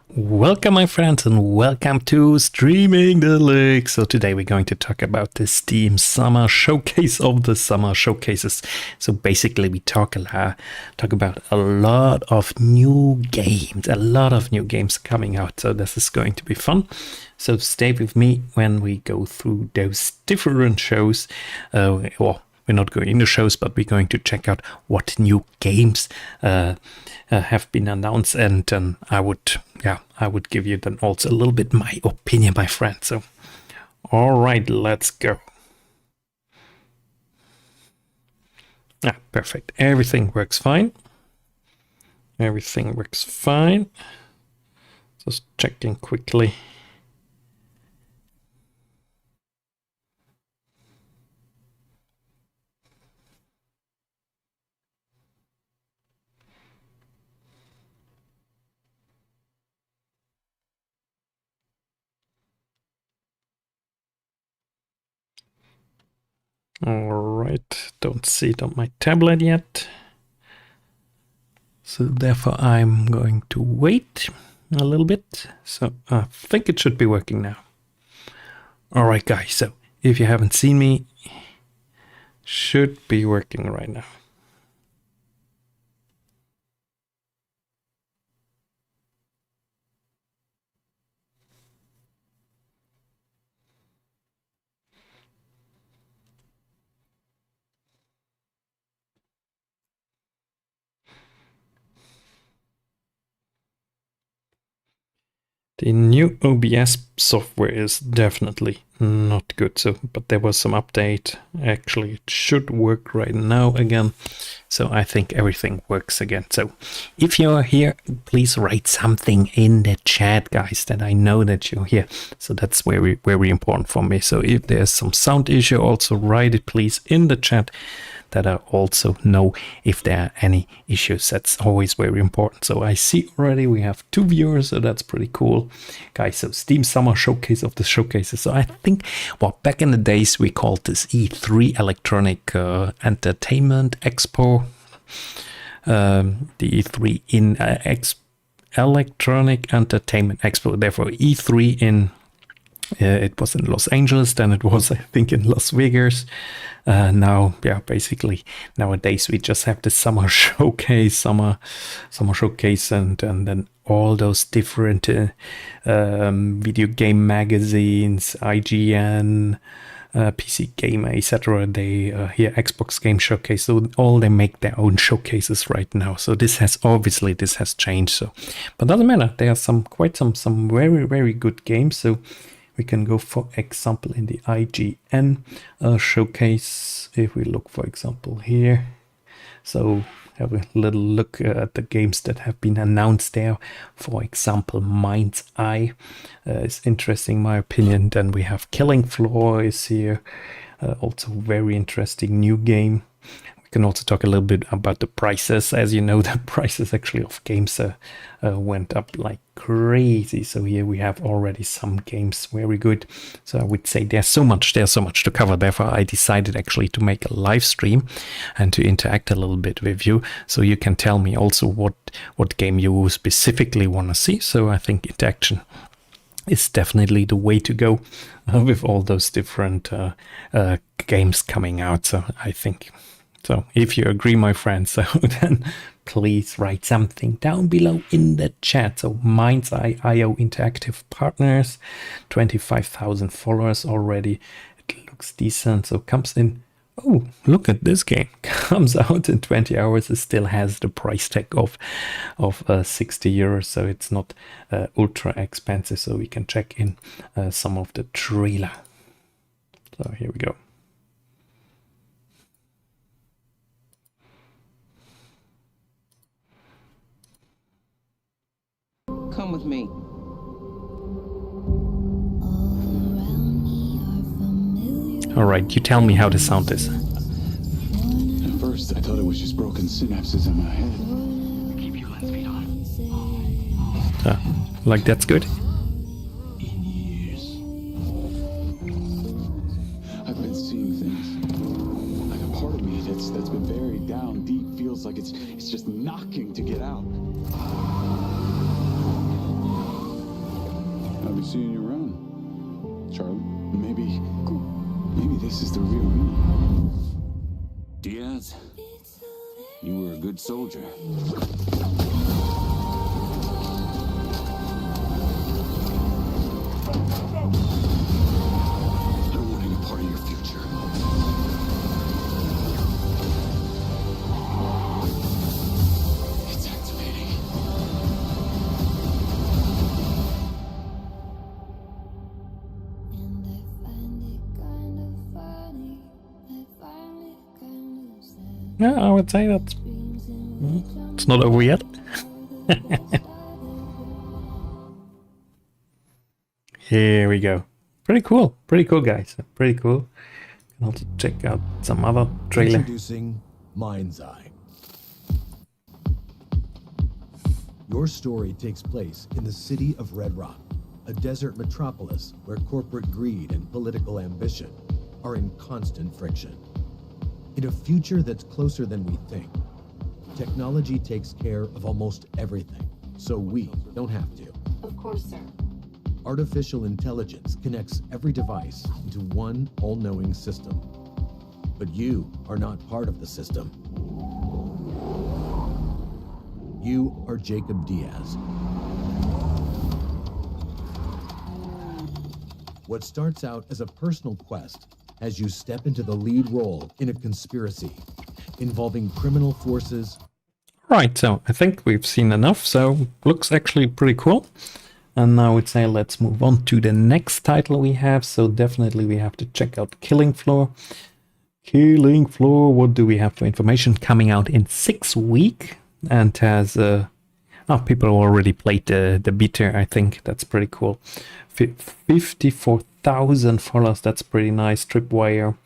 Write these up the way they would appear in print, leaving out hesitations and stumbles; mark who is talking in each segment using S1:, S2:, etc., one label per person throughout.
S1: Welcome my friends and welcome to Streaming the League. So today we're going to talk about the Steam Summer Showcase of the Summer Showcases. So basically we talk about a lot of new games, coming out. So this is going to be fun. So stay with me when we go through those different shows. We're not going into shows, but we're going to check out what new games have been announced, and I would give you then also a little bit my opinion, my friend. So, all right, let's go. Perfect. Everything works fine. Just checking quickly. All right, don't see it on my tablet yet. So therefore I'm going to wait a little bit. So I think it should be working now. All right, guys, so if you haven't seen me, should be working right now. The new OBS software is definitely not good. So, but there was some update. Actually, it should work right now again. So I think everything works again. So if you're here, please write something in the chat, guys, that I know that you're here. So that's very, very important for me. So if there's some sound issue, also write it please in the chat, that I also know if there are any issues. That's always very important. So I see already we have 2 viewers, so that's pretty cool. Guys, so Steam Summer Showcase of the showcases. So I think, well, back in the days we called this E3 Electronic Entertainment Expo. The E3 in Electronic Entertainment Expo, therefore E3 in it was in Los Angeles, then it was, I think, in Las Vegas. Now, yeah, basically nowadays we just have the summer showcase, and then all those different video game magazines, IGN, PC Gamer, etc. They here Xbox Game Showcase. So all they make their own showcases right now. So this has changed. So, but doesn't matter. There are some very, very good games. So we can go, for example, in the IGN showcase. If we look, for example, here, so have a little look at the games that have been announced there. For example, Mind's Eye is interesting, in my opinion. Then we have Killing Floor is here, also very interesting new game. We can also talk a little bit about the prices. As you know, the prices actually of games went up like crazy. So here we have already some games very good. So I would say there's so much to cover. Therefore, I decided actually to make a live stream and to interact a little bit with you. So you can tell me also what game you specifically want to see. So I think interaction is definitely the way to go with all those different games coming out. So I think, so if you agree, my friends, so then please write something down below in the chat. So Mind's Eye IO Interactive Partners, 25,000 followers already. It looks decent. So comes in. Oh, look at this game. Comes out in 20 hours. It still has the price tag of 60 euros. So it's not ultra expensive. So we can check in some of the trailer. So here we go.
S2: Come with me.
S1: All right, you tell me how the sound is.
S3: At first, I thought it was just broken synapses in my head.
S4: Keep your lens feed on.
S1: Like that's good.
S3: In years, I've been seeing things. Like a part of me that's been buried down deep feels like it's just knocking to get out. I'll be seeing you around, Charlie. Maybe this is the real me.
S2: Diaz, you were a good soldier.
S3: I don't want any part of your future. It's activating.
S5: And I find it kind of funny. I find it kind of sad.
S1: Yeah, I would say that
S5: Dreams in which I'm
S1: it's not over yet. Here we go. Pretty cool, guys. Pretty cool. Can also check out some other trailer.
S6: Introducing Mind's Eye. Your story takes place in the city of Red Rock, a desert metropolis where corporate greed and political ambition are in constant friction. In a future that's closer than we think, technology takes care of almost everything, so we don't have to.
S7: Of course, sir.
S6: Artificial intelligence connects every device into one all-knowing system. But you are not part of the system. You are Jacob Diaz. What starts out as a personal quest as you step into the lead role in a conspiracy involving criminal forces.
S1: Right, so I think we've seen enough, so looks actually pretty cool. And now I would say let's move on to the next title we have. So definitely we have to check out Killing Floor. Killing Floor, what do we have for information? Coming out in 6 weeks and has, people already played the beta, I think. That's pretty cool. 54,000 followers, that's pretty nice. Tripwire.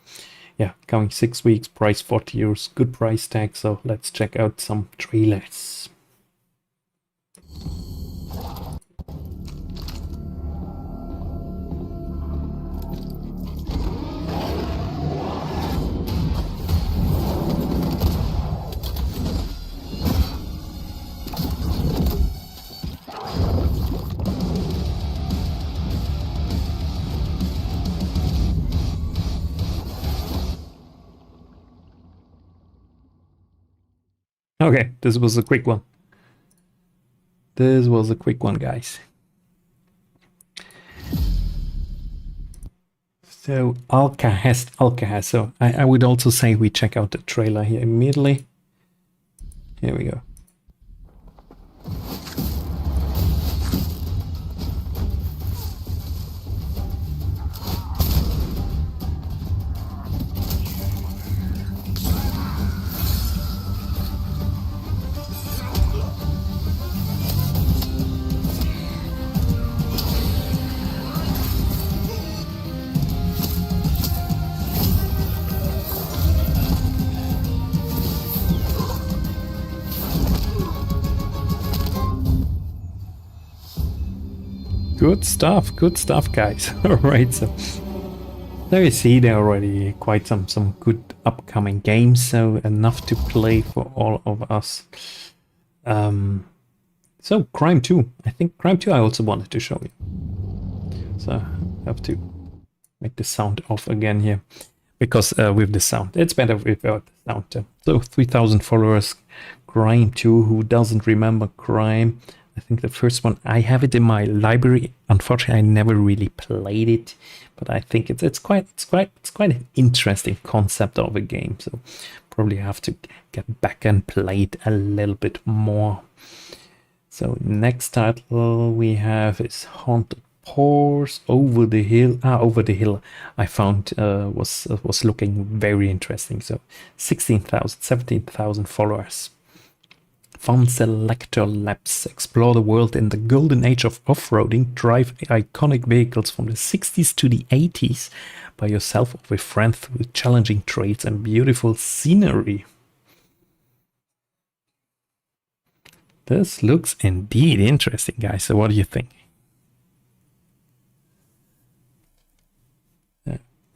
S1: Yeah, coming 6 weeks, price €40, good price tag. So let's check out some trailers. Okay, this was a quick one. This was a quick one, guys. So Alka. So I would also say we check out the trailer here immediately. Here we go. Good stuff, guys. All right, so there you see there are already quite some good upcoming games, so enough to play for all of us. So Crime 2, I think Crime 2 I also wanted to show you. So I have to make the sound off again here, because with the sound, it's better without the sound too. So 3,000 followers, Crime 2, who doesn't remember Crime? I think the first one, I have it in my library. Unfortunately, I never really played it, but I think it's quite an interesting concept of a game. So probably have to get back and play it a little bit more. So next title we have is Haunted Pores, Over the Hill. Over the Hill I found was looking very interesting. So 17,000 followers. Fun Selector Labs. Explore the world in the golden age of off-roading. Drive iconic vehicles from the 60s to the 80s by yourself or with friends through challenging trails and beautiful scenery. This looks indeed interesting, guys. So what do you think?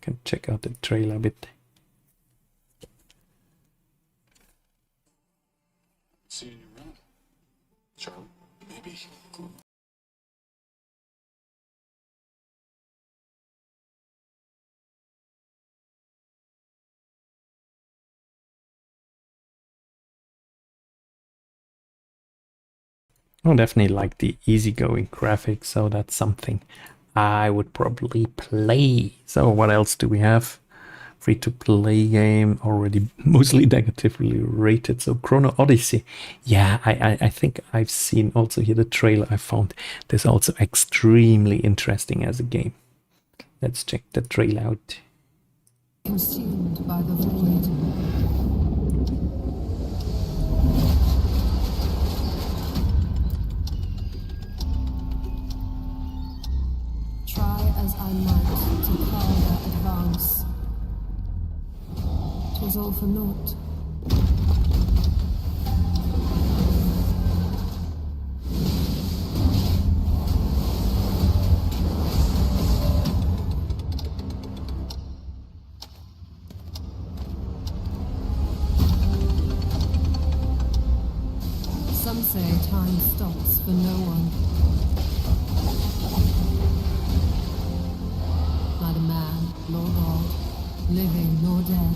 S1: Can check out the trailer a bit.
S3: Seeing you around, Charlie. Maybe.
S1: I definitely like the easygoing graphics, so that's something I would probably play. So what else do we have? Free-to-play game, already mostly negatively rated. So Chrono Odyssey. Yeah, I think I've seen also here the trailer. I found this also extremely interesting as a game. Let's check the trailer out.
S7: Consumed by the void. Try as I might to further advance. 'Twas all for naught. Some say time stops for no one. Neither man nor God, living nor dead.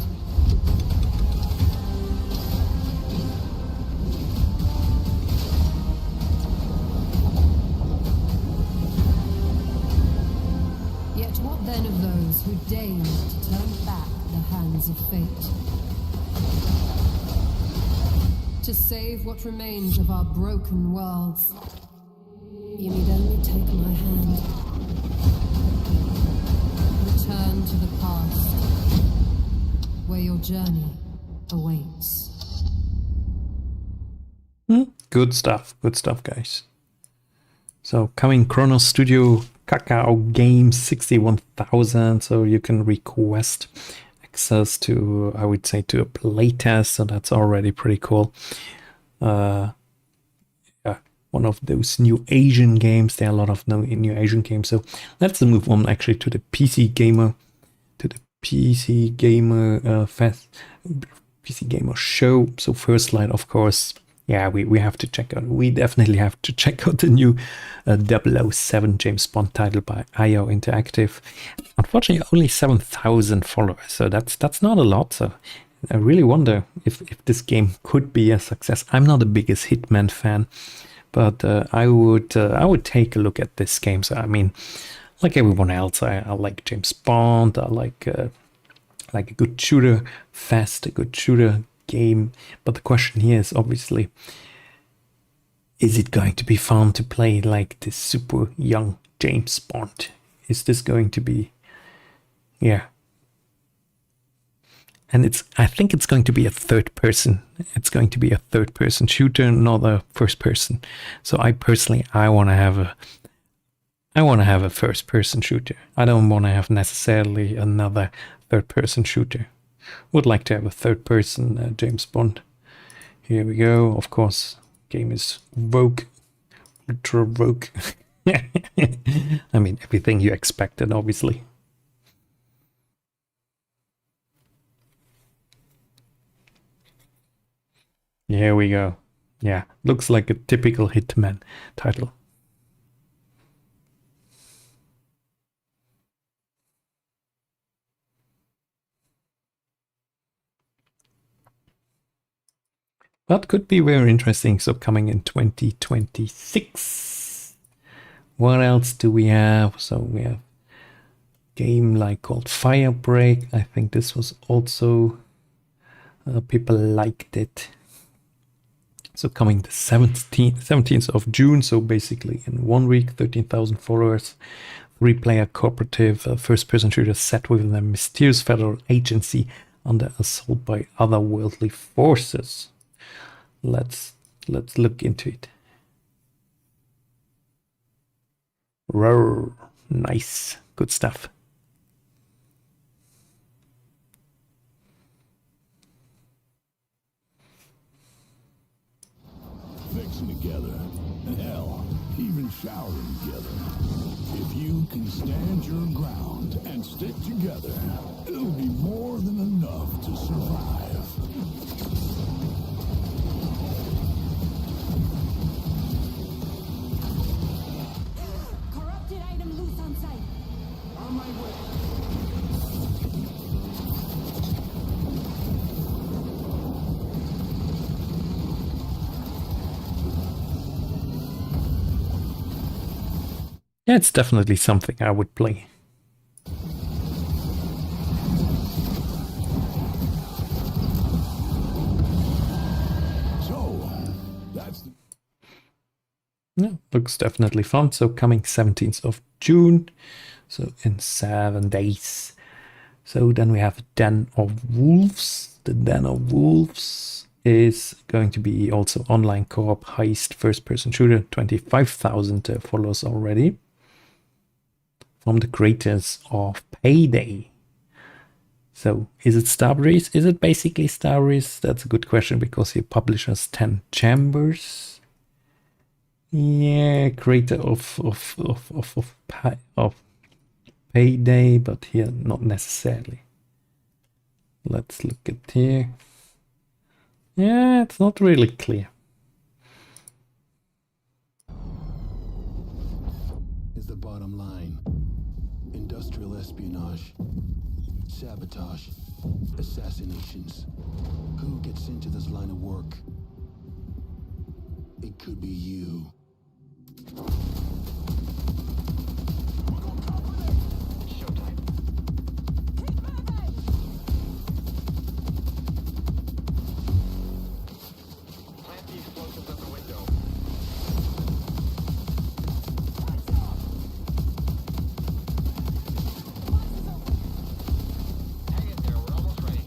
S7: Yet what then of those who deign to turn back the hands of fate? To save what remains of our broken worlds. You need only take my hand. Return to the past, where your journey awaits.
S1: Good stuff, guys. So coming Chrono Studio Cacao Games 61,000, so you can request access to, I would say, to a playtest, so that's already pretty cool. Yeah, one of those new Asian games. There are a lot of new Asian games, so let's move on actually to the PC Gamer, PC Gamer show. So first light, of course. Yeah, we have to check out. We definitely have to check out the new 007 James Bond title by IO Interactive. Unfortunately, only 7,000 followers, so that's not a lot. So I really wonder if this game could be a success. I'm not the biggest Hitman fan, but I would take a look at this game. So I mean, like everyone else, I like James Bond. I like a good shooter, a good shooter game. But the question here is obviously, is it going to be fun to play like this super young James Bond? Is this going to be, yeah. And I think it's going to be a third person. It's going to be a third person shooter, not a first person. So I personally, I want to have a first person shooter. I don't want to have necessarily another third person shooter. Would like to have a third person James Bond. Here we go. Of course, game is Vogue, ultra Vogue. I mean, everything you expected, obviously. Here we go. Yeah, looks like a typical Hitman title. That could be very interesting. So coming in 2026. What else do we have? So we have a game like called Firebreak. I think this was also people liked it. So coming the 17th of June, so basically in 1 week, 13,000 followers, 3-player cooperative, first-person shooter set within a mysterious federal agency under assault by otherworldly forces. Let's look into it. Roar, nice, good stuff.
S8: Fixing together, and hell, even showering together. If you can stand your ground and stick together, it'll be more than enough to survive.
S7: Corrupted item loose on site.
S8: On my way.
S1: Yeah, it's definitely something I would play.
S8: So, that's the
S1: Yeah, looks definitely fun. So coming 17th of June, so in 7 days. So then we have Den of Wolves. The Den of Wolves is going to be also online co-op heist first-person shooter. 25,000 followers already. From the creators of Payday. So is it Starbreeze? Is it basically Starbreeze? That's a good question because he publishes 10 Chambers. Yeah, creator of Payday, but here not necessarily. Let's look at here. Yeah, it's not really clear.
S8: is the bottom line. Industrial espionage, sabotage, assassinations. Who gets into this line of work? It could be you.
S4: Showtime. Plant the explosives at the window. Hang in there, we're almost ready.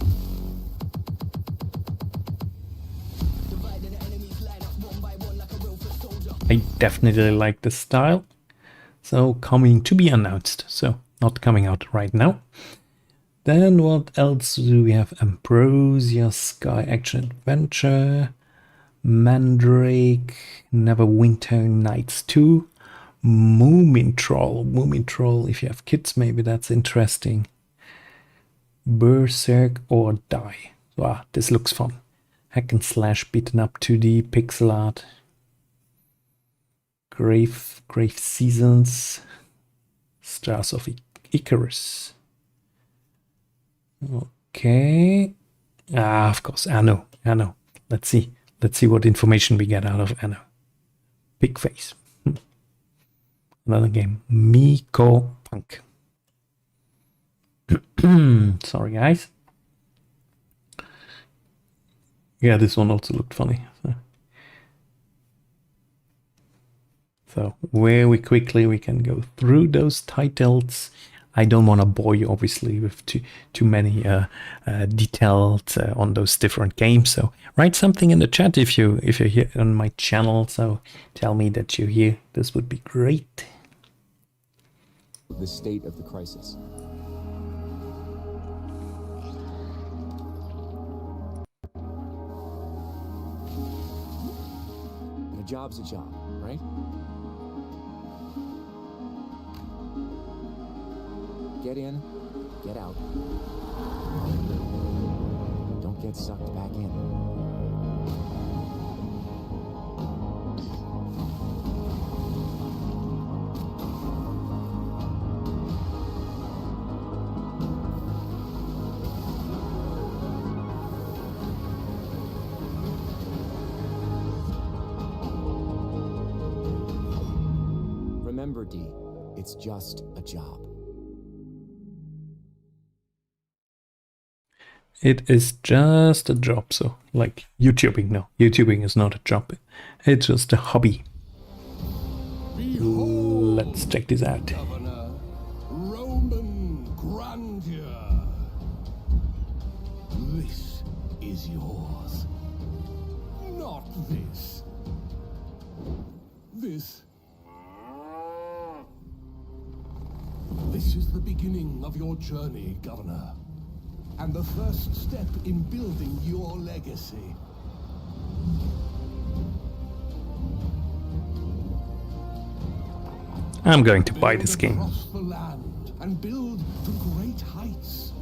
S1: I definitely like the style. So coming to be announced. So not coming out right now. Then what else do we have? Ambrosia, Sky Action Adventure, Mandrake, Neverwinter Nights 2, Moomin Troll. Moomin Troll, if you have kids, maybe that's interesting. Berserk or Die. Wow, this looks fun. Hack and slash, beaten up 2D, pixel art. Grave Seasons, Stars of Icarus. Okay. Ah, of course, Anno. Let's see what information we get out of Anno. Big face. Another game. Miko Punk. Sorry, guys. Yeah, this one also looked funny. So very quickly we can go through those titles. I don't want to bore you, obviously, with too many details on those different games. So write something in the chat if you're here on my channel. So tell me that you're here. This would be great.
S9: The state of the crisis. And a job's a job, right? Get in, get out. Don't get sucked back in. Remember, D, it's just a job.
S1: It is just a job, so like YouTubing. No, YouTubing is not a job. It's just a hobby. Let's check this out.
S8: Governor, Roman grandeur. This is yours. Not this. This. This is the beginning of your journey, Governor. And the first step in building your legacy.
S1: I'm going to buy this game.
S8: Across the land and build to great heights.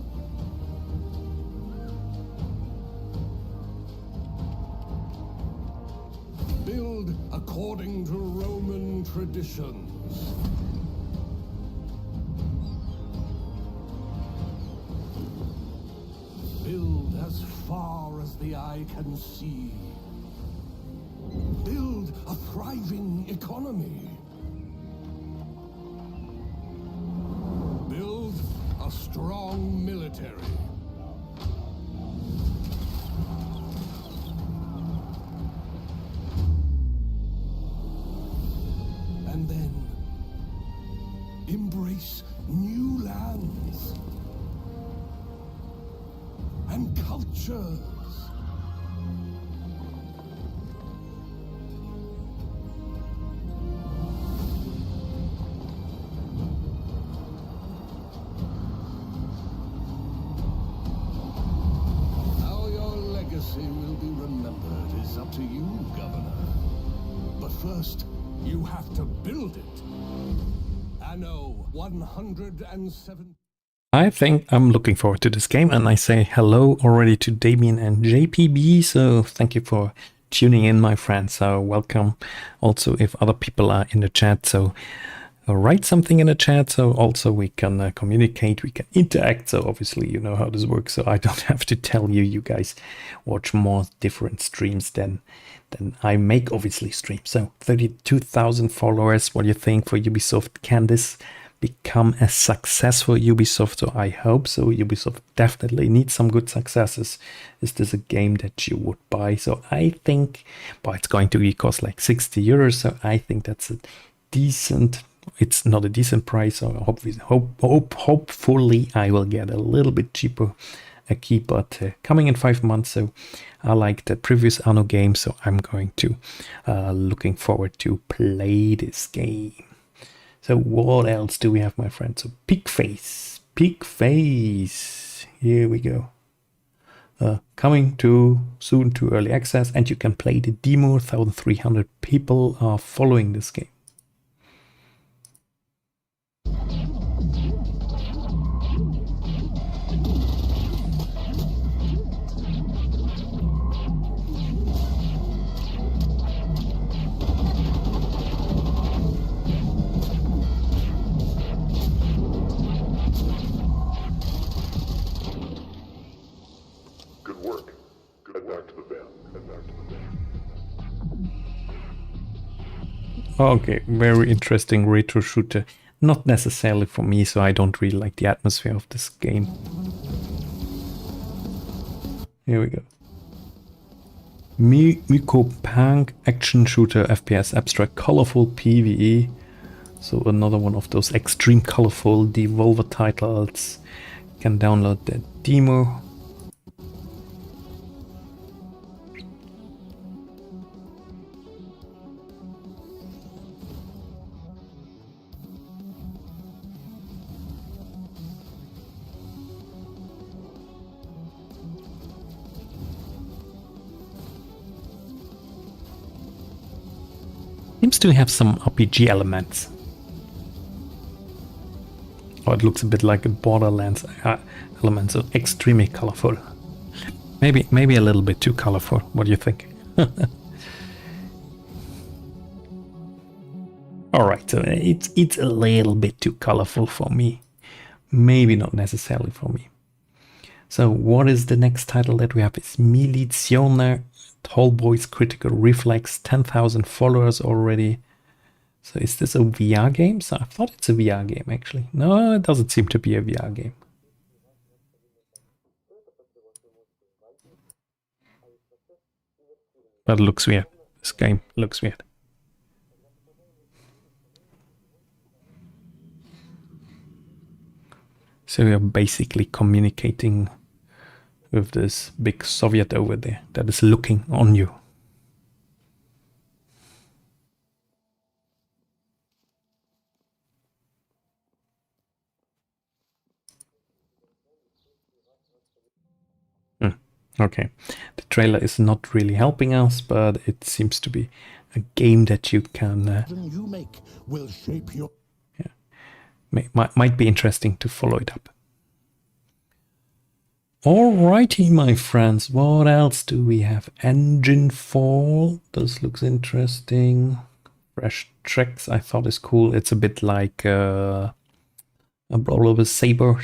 S8: Build according to Roman traditions. Build as far as the eye can see. Build a thriving economy. cemetery. And then embrace new lands and cultures. How your legacy will be remembered is up to you, Governor. But first, you have to build it. Anno 107.
S1: I think I'm looking forward to this game, and I say hello already to Damien and JPB, so thank you for tuning in, my friends. So welcome also if other people are in the chat, so write something in the chat, so also we can communicate, we can interact. So obviously you know how this works, so I don't have to tell you. You guys watch more different streams than I make, obviously, streams. So 32,000 followers. What do you think for Ubisoft? Can this become a success for Ubisoft? So I hope so. Ubisoft definitely needs some good successes. Is this a game that you would buy? So I think, but it's going to cost like 60 euros. So I think that's a decent, it's not a decent price. So hopefully I will get a little bit cheaper a key, but coming in 5 months. So I like the previous Anno game. So I'm going to looking forward to play this game. So what else do we have, my friends? So Pig Face. Here we go. Coming to soon to early access, and you can play the demo. 1,300 people are following this game. Okay, very interesting retro shooter. Not necessarily for me, so I don't really like the atmosphere of this game. Here we go. Miko Punk action shooter FPS abstract colorful PvE. So another one of those extreme colorful Devolver titles. You can download the demo. Seems to have some RPG elements. Oh, it looks a bit like a Borderlands element, so extremely colorful. Maybe a little bit too colorful. What do you think? All right, so it's a little bit too colorful for me. Maybe not necessarily for me. So what is the next title that we have? It's Milizione. Tall Boys Critical Reflex, 10,000 followers already. So is this a VR game? So I thought it's a VR game actually. No, it doesn't seem to be a VR game. But it looks weird. This game looks weird. So you're basically communicating with this big Soviet over there that is looking on you. Okay, the trailer is not really helping us, but it seems to be a game that you can
S8: You make will shape your...
S1: might be interesting to follow it up. Alrighty, my friends, what else do we have? Engine Fall, this looks interesting. Fresh Tracks, I thought is cool. It's a bit like a Saber,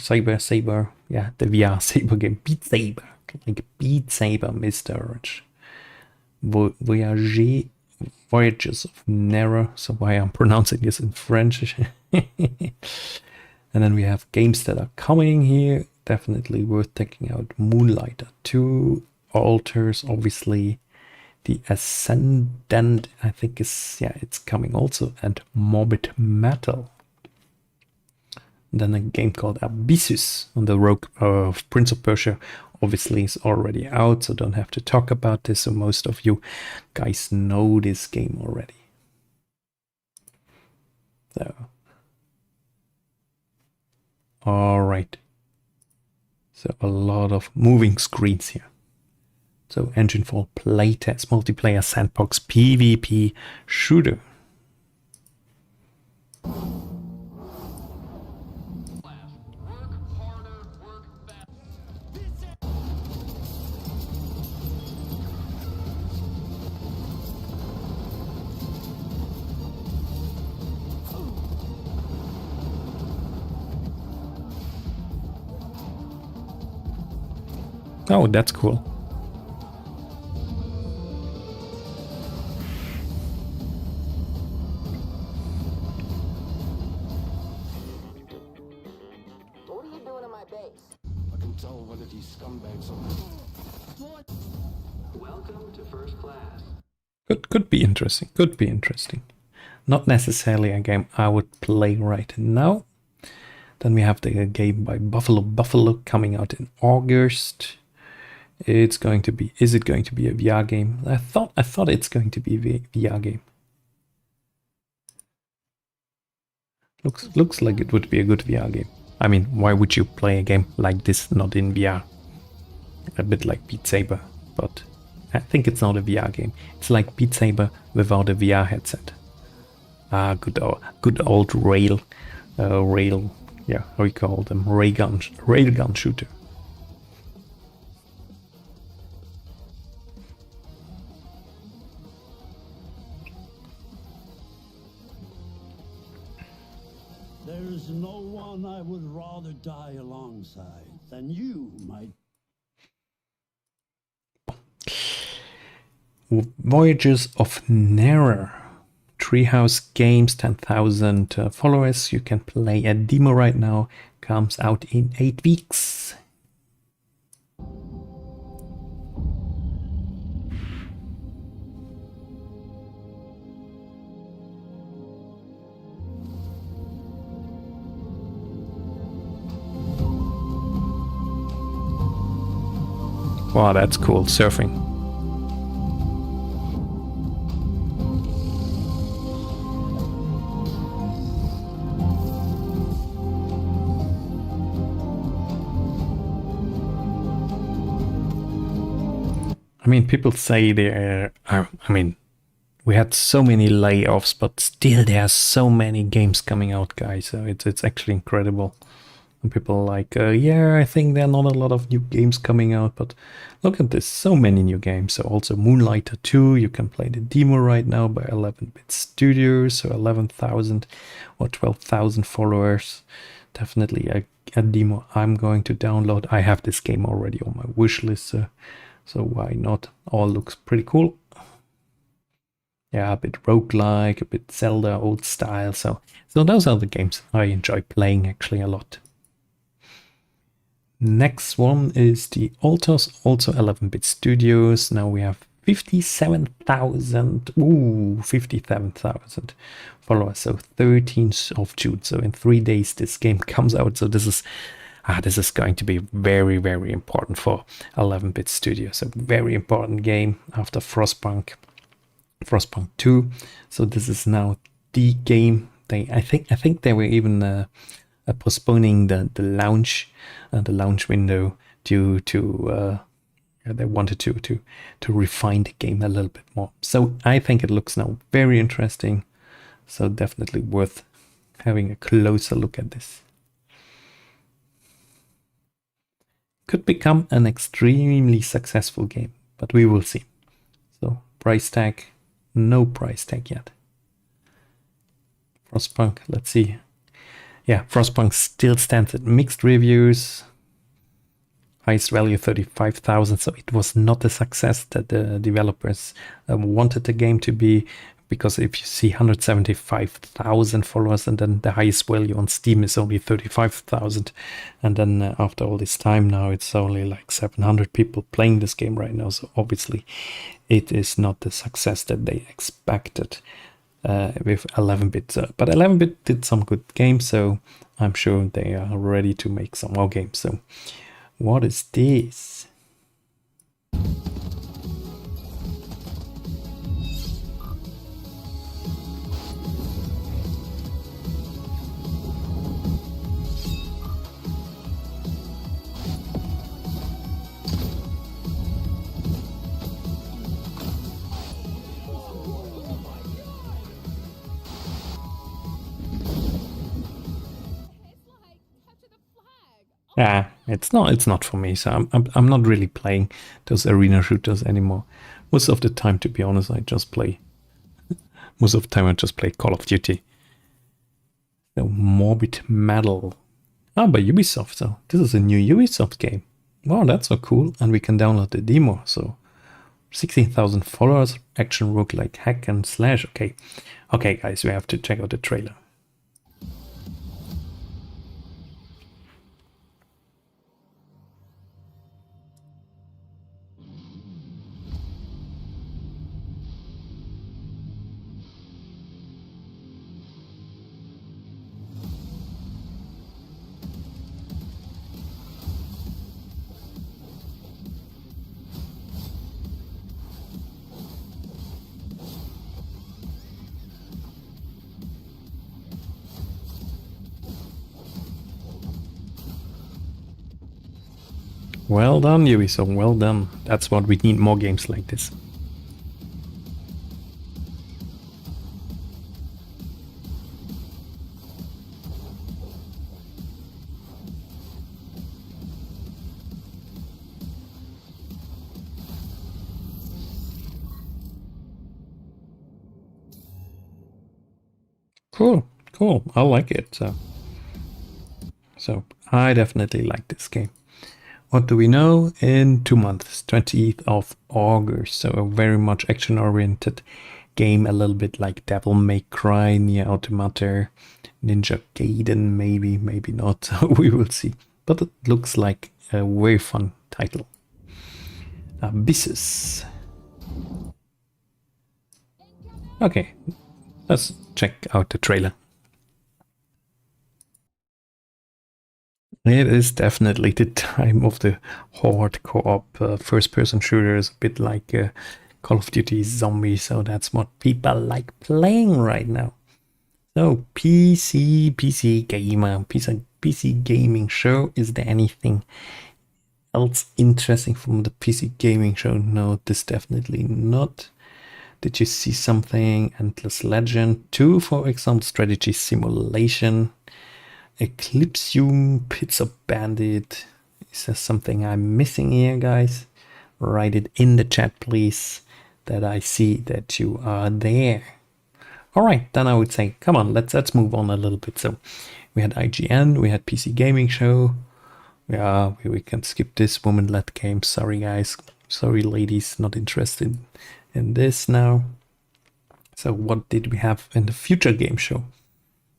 S1: yeah, the VR Saber game, Beat Saber, like Beat Saber, Mr. Voyages of Nera, so why I'm pronouncing this in French. And then we have games that are coming here. definitely worth checking out. Moonlighter 2, Altars, obviously. The Ascendant, I think is, yeah, it's coming also, and Morbid Metal. Then a game called Abyssus on the Rogue of Prince of Persia, obviously is already out, so don't have to talk about this. So most of you guys know this game already. So, all right. So a lot of moving screens here. So Enginefall playtest, multiplayer sandbox, PvP shooter. Oh, that's cool.
S4: What are you doing in my base?
S8: I can tell one of these scumbags are...
S4: Welcome to first class.
S1: Could be interesting. Could be interesting. Not necessarily a game I would play right now. Then we have the game by Buffalo coming out in August. It's going to be. Is it going to be a VR game? I thought it's going to be a VR game. Looks like it would be a good VR game. I mean, why would you play a game like this not in VR? A bit like Beat Saber, but I think it's not a VR game. It's like Beat Saber without a VR headset. Ah, good old rail, yeah, how you call them, railgun shooter.
S8: There's no one I would rather die alongside than you, my...
S1: Voyages of Nearer. Treehouse Games, 10,000 followers. You can play a demo right now. Comes out in 8 weeks. Wow, that's cool. Surfing. I mean, people say there are, I mean, we had so many layoffs, but still there are so many games coming out, guys. So it's actually incredible. And people are like, yeah, I think there are not a lot of new games coming out, but look at this, so many new games. So also Moonlighter 2, you can play the demo right now by 11-bit Studios, so 11,000 or 12,000 followers. Definitely a demo I'm going to download. I have this game already on my wish list, so why not? All looks pretty cool. Yeah, a bit roguelike, a bit Zelda old style. So those are the games I enjoy playing actually a lot. Next one is the Altars, also 11-bit Studios. Now we have 57,000, 57,000 followers. So 13th of June. So in 3 days this game comes out. So this is going to be very, very important for 11-bit Studios. A very important game after Frostpunk 2. So this is now the game. I think they were even postponing the launch window due to they wanted to refine the game a little bit more. So I think it looks now very interesting. So definitely worth having a closer look at this. Could become an extremely successful game, but we will see. So price tag, no price tag yet. Frostpunk, let's see. Yeah, Frostpunk still stands at mixed reviews. Highest value 35,000, so it was not a success that the developers wanted the game to be. because if you see 175,000 followers and then the highest value on Steam is only 35,000, and then after all this time now it's only like 700 people playing this game right now, so obviously it is not the success that they expected with 11-bit. But 11-bit did some good games, so I'm sure they are ready to make some more games. So what is this? Yeah, it's not for me. So I'm not really playing those arena shooters anymore. Most of the time, to be honest, I just play Call of Duty. So Morbid Metal. Ah, by Ubisoft. So this is a new Ubisoft game. Wow, that's so cool. And we can download the demo. So 16,000 followers, action roguelike hack and slash. Okay, guys, we have to check out the trailer. Well done, Ubisoft, well done. That's what we need, more games like this. Cool. I like it. So I definitely like this game. What do we know? In 2 months, 20th of August. So a very much action-oriented game, a little bit like Devil May Cry, Nier Automata, Ninja Gaiden, maybe not. We will see. But it looks like a very fun title. Abysses. Okay, let's check out the trailer. It is definitely the time of the horde co-op first-person shooters, a bit like Call of Duty Zombies, so that's what people like playing right now. So PC gamer, PC gaming show. Is there anything else interesting from the PC gaming show? No, this definitely not. Did you see something? Endless Legend 2, for example, strategy simulation. Eclipsium, Pizza Bandit. Is there something I'm missing here, guys? Write it in the chat, please, that I see that you are there. All right, then I would say, come on, let's move on a little bit. So we had IGN, we had PC Gaming Show. Yeah, we can skip this woman-led game. Sorry, guys. Sorry, ladies, not interested in this now. So what did we have in the future game show?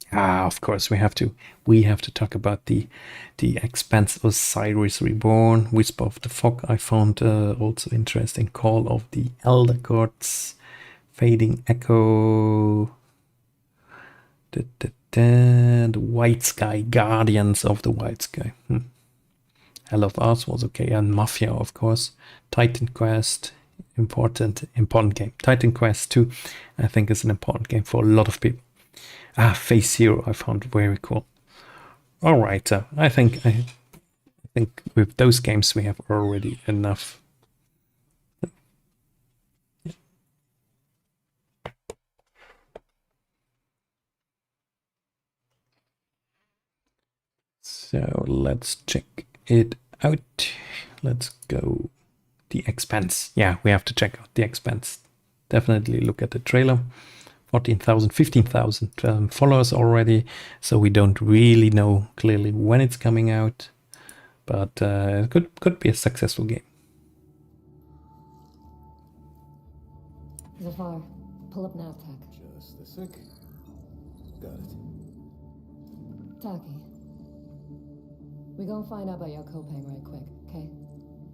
S1: Of course, we have to talk about the Expanse of Osiris Reborn, Whisper of the Fog. I found also interesting. Call of the Elder Gods, Fading Echo, the White Sky, Guardians of the White Sky. Hell of Us was okay, and Mafia, of course. Titan Quest, important game. Titan Quest 2, I think, is an important game for a lot of people. Phase Zero I found very cool. All right, I think with those games we have already enough. So let's check it out. Let's go. The Expanse. Yeah, we have to check out The Expanse. Definitely look at the trailer. 14,000, 15,000 followers already, so we don't really know clearly when it's coming out, but it could be a successful game.
S7: Zafar, pull up nav tech.
S3: Just a sec. Got it.
S7: Taki. We gonna find out about your Kopang right quick, okay?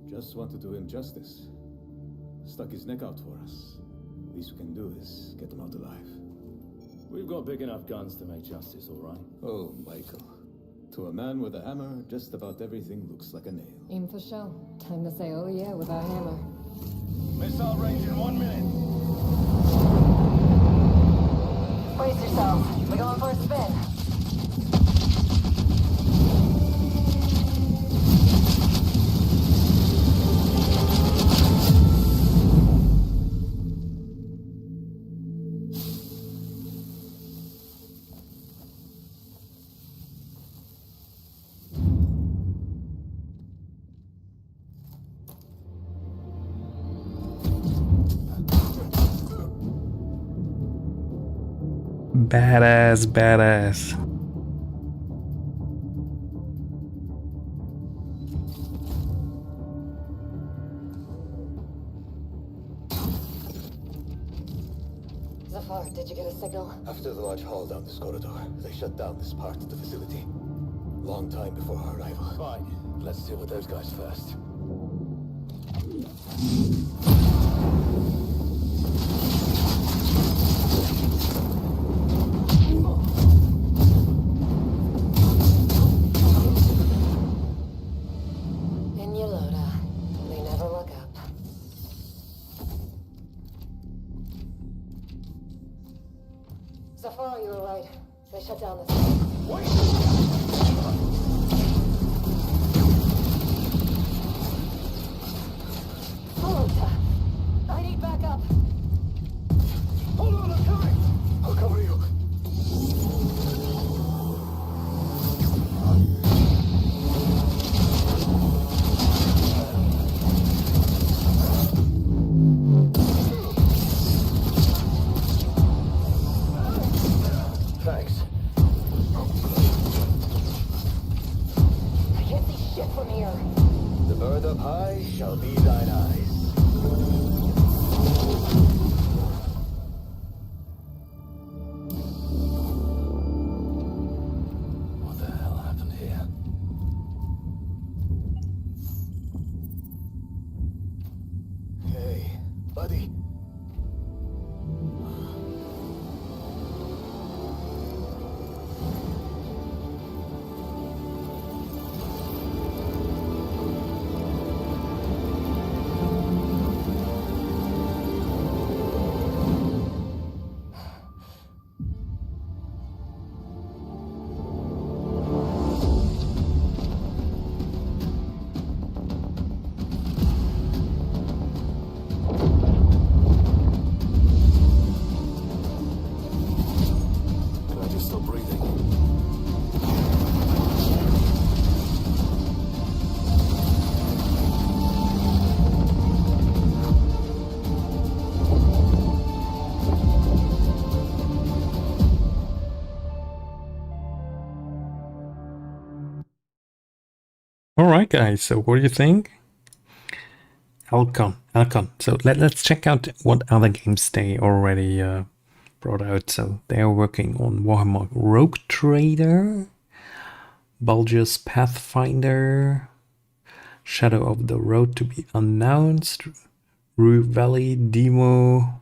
S3: Just want to do him justice. Stuck his neck out for us. Least we can do is get him out alive.
S10: We've got big enough guns to make justice, all right?
S3: Oh, Michael. To a man with a hammer, just about everything looks like a nail.
S7: Aim for show. Time to say oh yeah with our hammer.
S10: Missile range in 1 minute.
S4: Brace yourself. We're going for a spin.
S1: Badass, badass.
S7: Zafar, did you get a signal?
S11: After the large haul down this corridor, they shut down this part of the facility. Long time before our arrival.
S10: Fine. Let's deal with those guys first.
S7: In your loader. They never look up. Zafar, you were right. They shut down this. Alota, I need backup.
S11: Hold on, I'm coming! I'll cover you.
S10: Thanks.
S7: I can't see shit from here.
S11: The bird up high shall be thine eyes.
S10: What the hell happened here?
S11: Hey, buddy.
S10: Can I just stop breathing?
S1: Alright guys, so what do you think? Alcon. So let's check out what other games they already brought out. So they are working on Warhammer Rogue Trader, Bulger's Pathfinder, Shadow of the Road to be Announced, Rue Valley demo.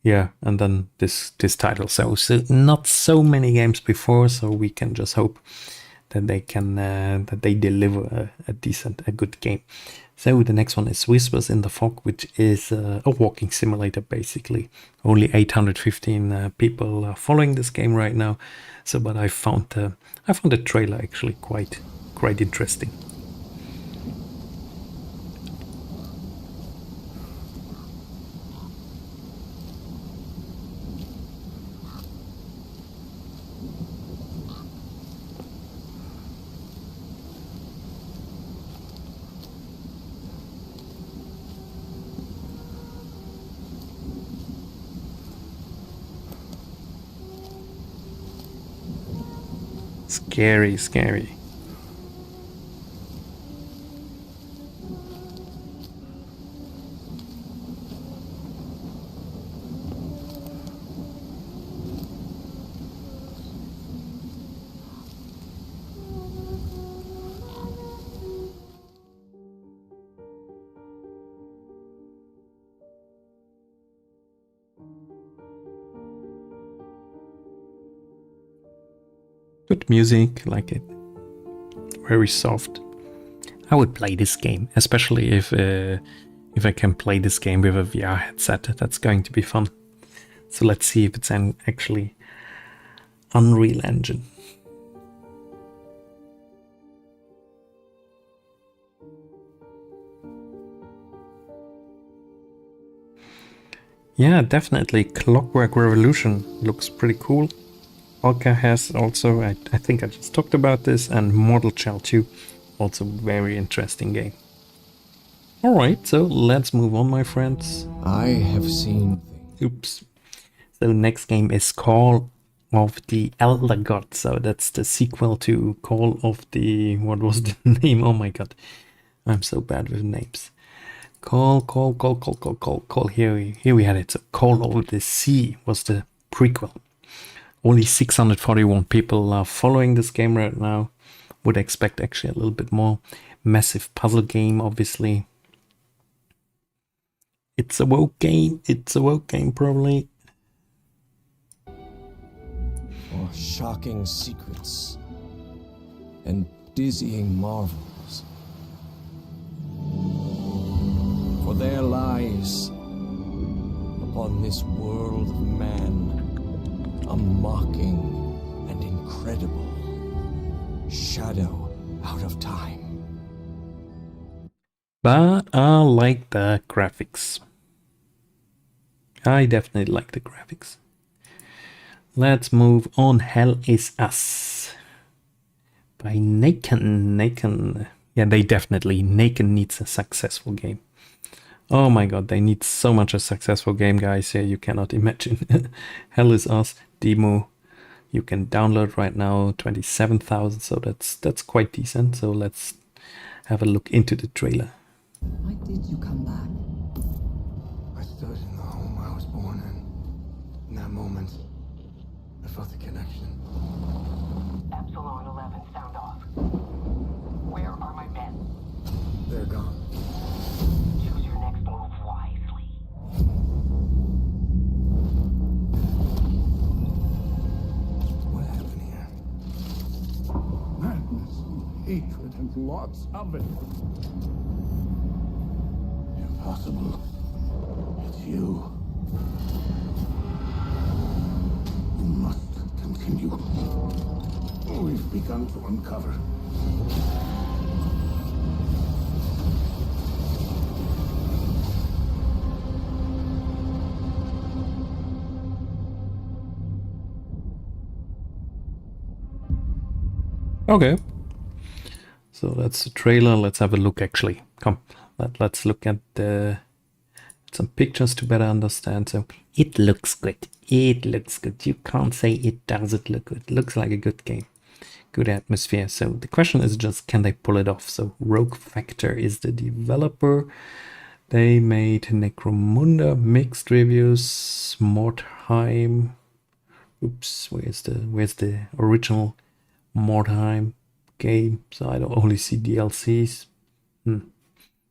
S1: Yeah, and then this title. So not so many games before, so we can just hope that they can that they deliver a good game. So the next one is Whispers in the Fog, which is a walking simulator basically. Only 815 people are following this game right now. So, but I found the trailer actually quite interesting. Scary. Good music, like it. Very soft. I would play this game, especially if I can play this game with a VR headset. That's going to be fun. So let's see if it's actually Unreal Engine. Yeah, definitely. Clockwork Revolution looks pretty cool. Olka has also, I think I just talked about this, and Mortal Shell 2, also very interesting game. Alright, so let's move on, my friends.
S9: I have seen...
S1: Oops. So next game is Call of the Elder God. So that's the sequel to Call of the... What was the name? Oh my god. I'm so bad with names. Call. Here we had it. So Call of the Sea was the prequel. Only 641 people are following this game right now. Would expect actually a little bit more. Massive puzzle game, obviously. It's a woke game. It's a woke game, probably.
S9: Oh, shocking secrets and dizzying marvels. For there lies upon this world of man a mocking and incredible shadow out of time.
S1: But I like the graphics. I definitely like the graphics. Let's move on. Hell is Us by Naken. Yeah, they definitely, Naken needs a successful game. Oh my god, they need so much a successful game, guys. Yeah, you cannot imagine. Hell is Us demo. You can download right now, 27,000, so that's quite decent. So let's have a look into the trailer.
S12: Why did you come back?
S11: I stood in the home I was born in. In that moment, I felt a connection.
S4: Epsilon 11, sound off. Where are my men?
S11: They're gone.
S4: Choose your next move wisely.
S11: What happened here?
S8: Madness, hatred, and lots of it. Impossible. It's you. You must continue. We've begun to uncover.
S1: Okay. So that's the trailer. Let's have a look actually. Come, let's look at some pictures to better understand. So it looks good. It looks good. You can't say it doesn't look good. It looks like a good game. Good atmosphere. So the question is just, can they pull it off? So Rogue Factor is the developer. They made Necromunda, mixed reviews, Mordheim. Oops, where's the original Mordheim game? So I don't only see DLCs.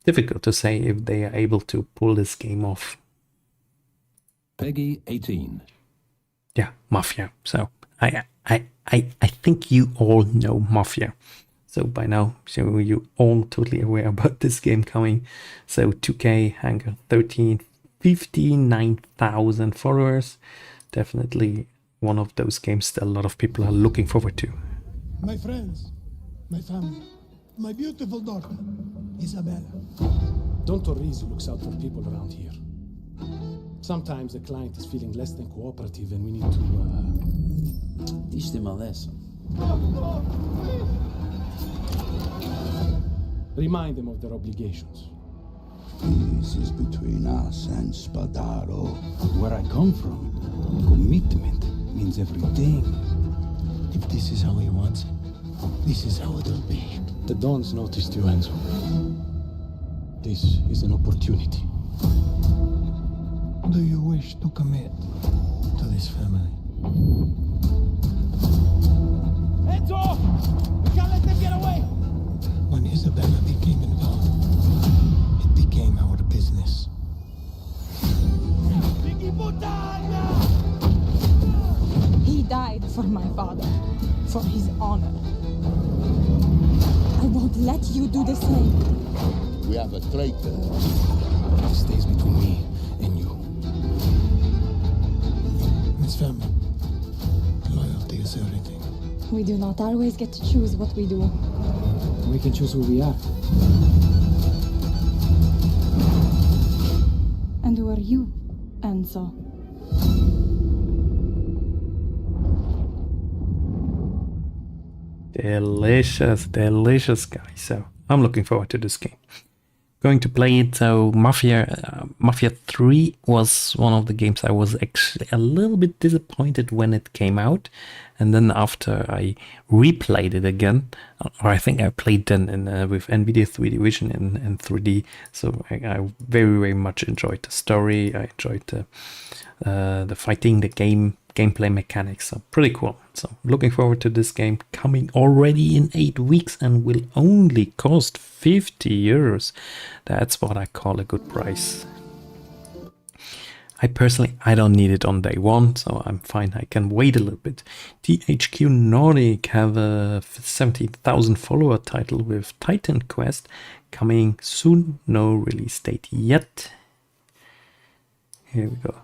S1: Difficult to say if they are able to pull this game off.
S2: Peggy 18.
S1: Yeah, Mafia. So I think you all know Mafia. So by now, so you all totally aware about this game coming. So 2K, Hangar 13, 59,000 followers. Definitely one of those games that a lot of people are looking forward to.
S13: My friends, my family, my beautiful daughter, Isabella.
S10: Don Torrizi looks out for people around here. Sometimes the client is feeling less than cooperative and we need to,
S2: teach them a lesson.
S10: remind them of their obligations.
S8: This is between us and Spadaro.
S2: Where I come from, commitment means everything.
S11: If this is how he wants it, this is how it'll be.
S10: The Dons noticed you, Enzo. This is an opportunity.
S13: Do you wish to commit to this family?
S10: Enzo! We can't let them get away!
S13: When Isabella became involved, it became our business.
S12: He
S14: died for my father, for his honor. I won't let you do the same.
S8: We have a traitor.
S10: It stays between me and you.
S13: It's family. Loyalty is everything.
S14: We do not always get to choose what we do.
S10: We can choose who we are.
S14: And who are you, Enzo?
S1: Delicious, delicious, guys. So I'm looking forward to this game. Going to play it. So Mafia 3 was one of the games I was actually a little bit disappointed when it came out, and then after I replayed it again, or I think I played then with NVIDIA 3D Vision in 3D. So I very, very much enjoyed the story. I enjoyed the fighting, the gameplay mechanics. So pretty cool. So looking forward to this game, coming already in 8 weeks and will only cost 50 euros. That's what I call a good price. I personally don't need it on day one, so I'm fine. I can wait a little bit. THQ Nordic have a 70,000 follower title with Titan Quest coming soon. No release date yet. Here we go.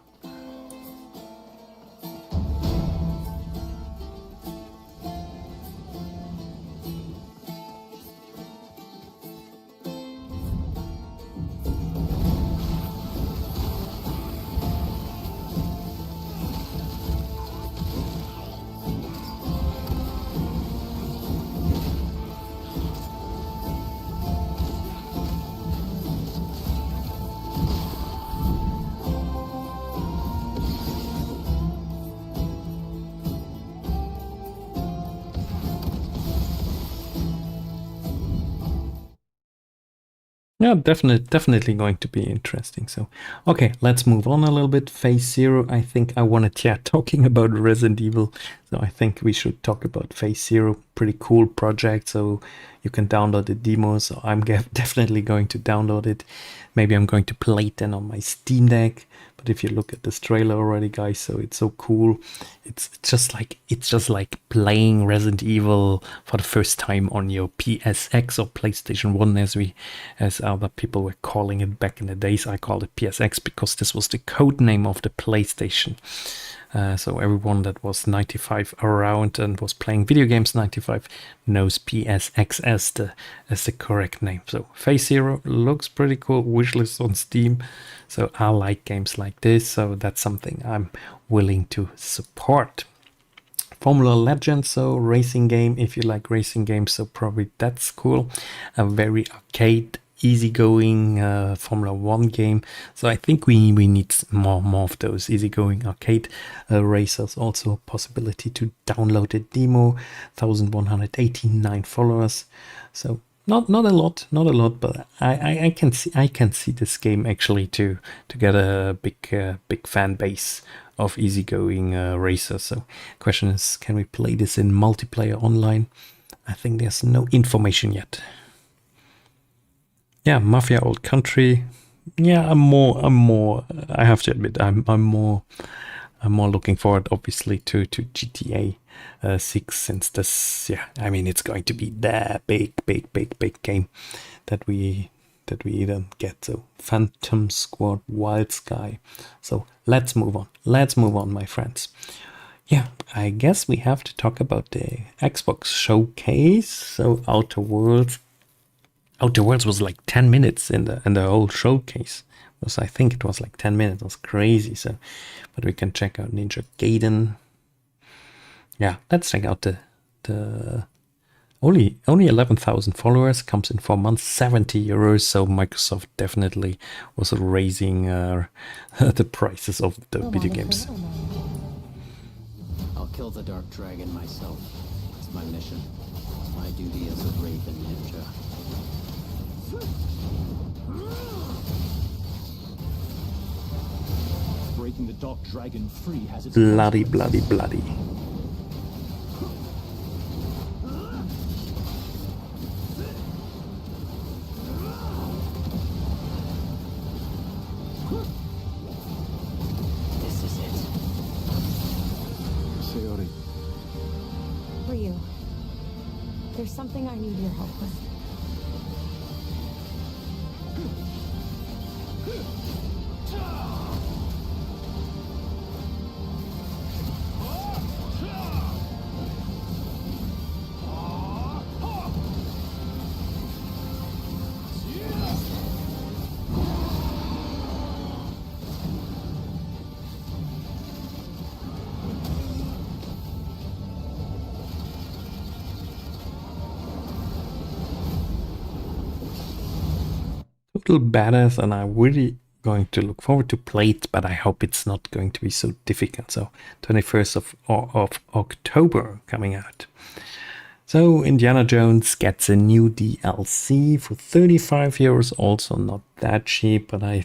S1: Yeah, definitely going to be interesting. So, okay, let's move on a little bit. Phase Zero, I think I wanted, talking about Resident Evil. So I think we should talk about Phase Zero. Pretty cool project. So you can download the demo. So I'm definitely going to download it. Maybe I'm going to play it then on my Steam Deck. But if you look at this trailer already, guys, so it's so cool. It's just like playing Resident Evil for the first time on your PSX or PlayStation 1, as other people were calling it back in the days. I called it PSX because this was the code name of the PlayStation. So everyone that was 95 around and was playing video games 95 knows PSX as the correct name. So Phase Zero looks pretty cool. Wishlist on Steam. So I like games like this. So that's something I'm willing to support. Formula Legend, so racing game. If you like racing games, so probably that's cool. A very arcade, easygoing Formula 1 game. So I think we need more of those easygoing arcade racers. Also possibility to download the demo. 1,189 followers. So not a lot, but I can see this game actually to get a big fan base of easygoing racers. So question is, can we play this in multiplayer online? I think there's no information yet. Yeah, Mafia Old Country. Yeah, I'm more. I have to admit, I'm more looking forward, obviously, to GTA 6, since this. Yeah, I mean, it's going to be the big game that we either get. So Phantom Squad, Wild Sky. So let's move on, my friends. Yeah, I guess we have to talk about the Xbox showcase. So Outer Worlds was like 10 minutes in the whole showcase. I think it was like 10 minutes. It was crazy. So, but we can check out Ninja Gaiden. Yeah, let's check out the only 11,000 followers, comes in 4 months, 70 euros. So Microsoft definitely was raising the prices of the video games.
S9: I'll kill the Dark Dragon myself. It's my mission. It's my duty as a Raven Ninja.
S15: Breaking the Dark Dragon free has its
S1: bloody.
S9: This is it.
S11: Sayori.
S16: Ryu, there's something I need your help with.
S1: Total badass, and I'm really going to look forward to play it, but I hope it's not going to be so difficult. So 21st of October coming out. So Indiana Jones gets a new DLC for 35 euros, also not that cheap, but I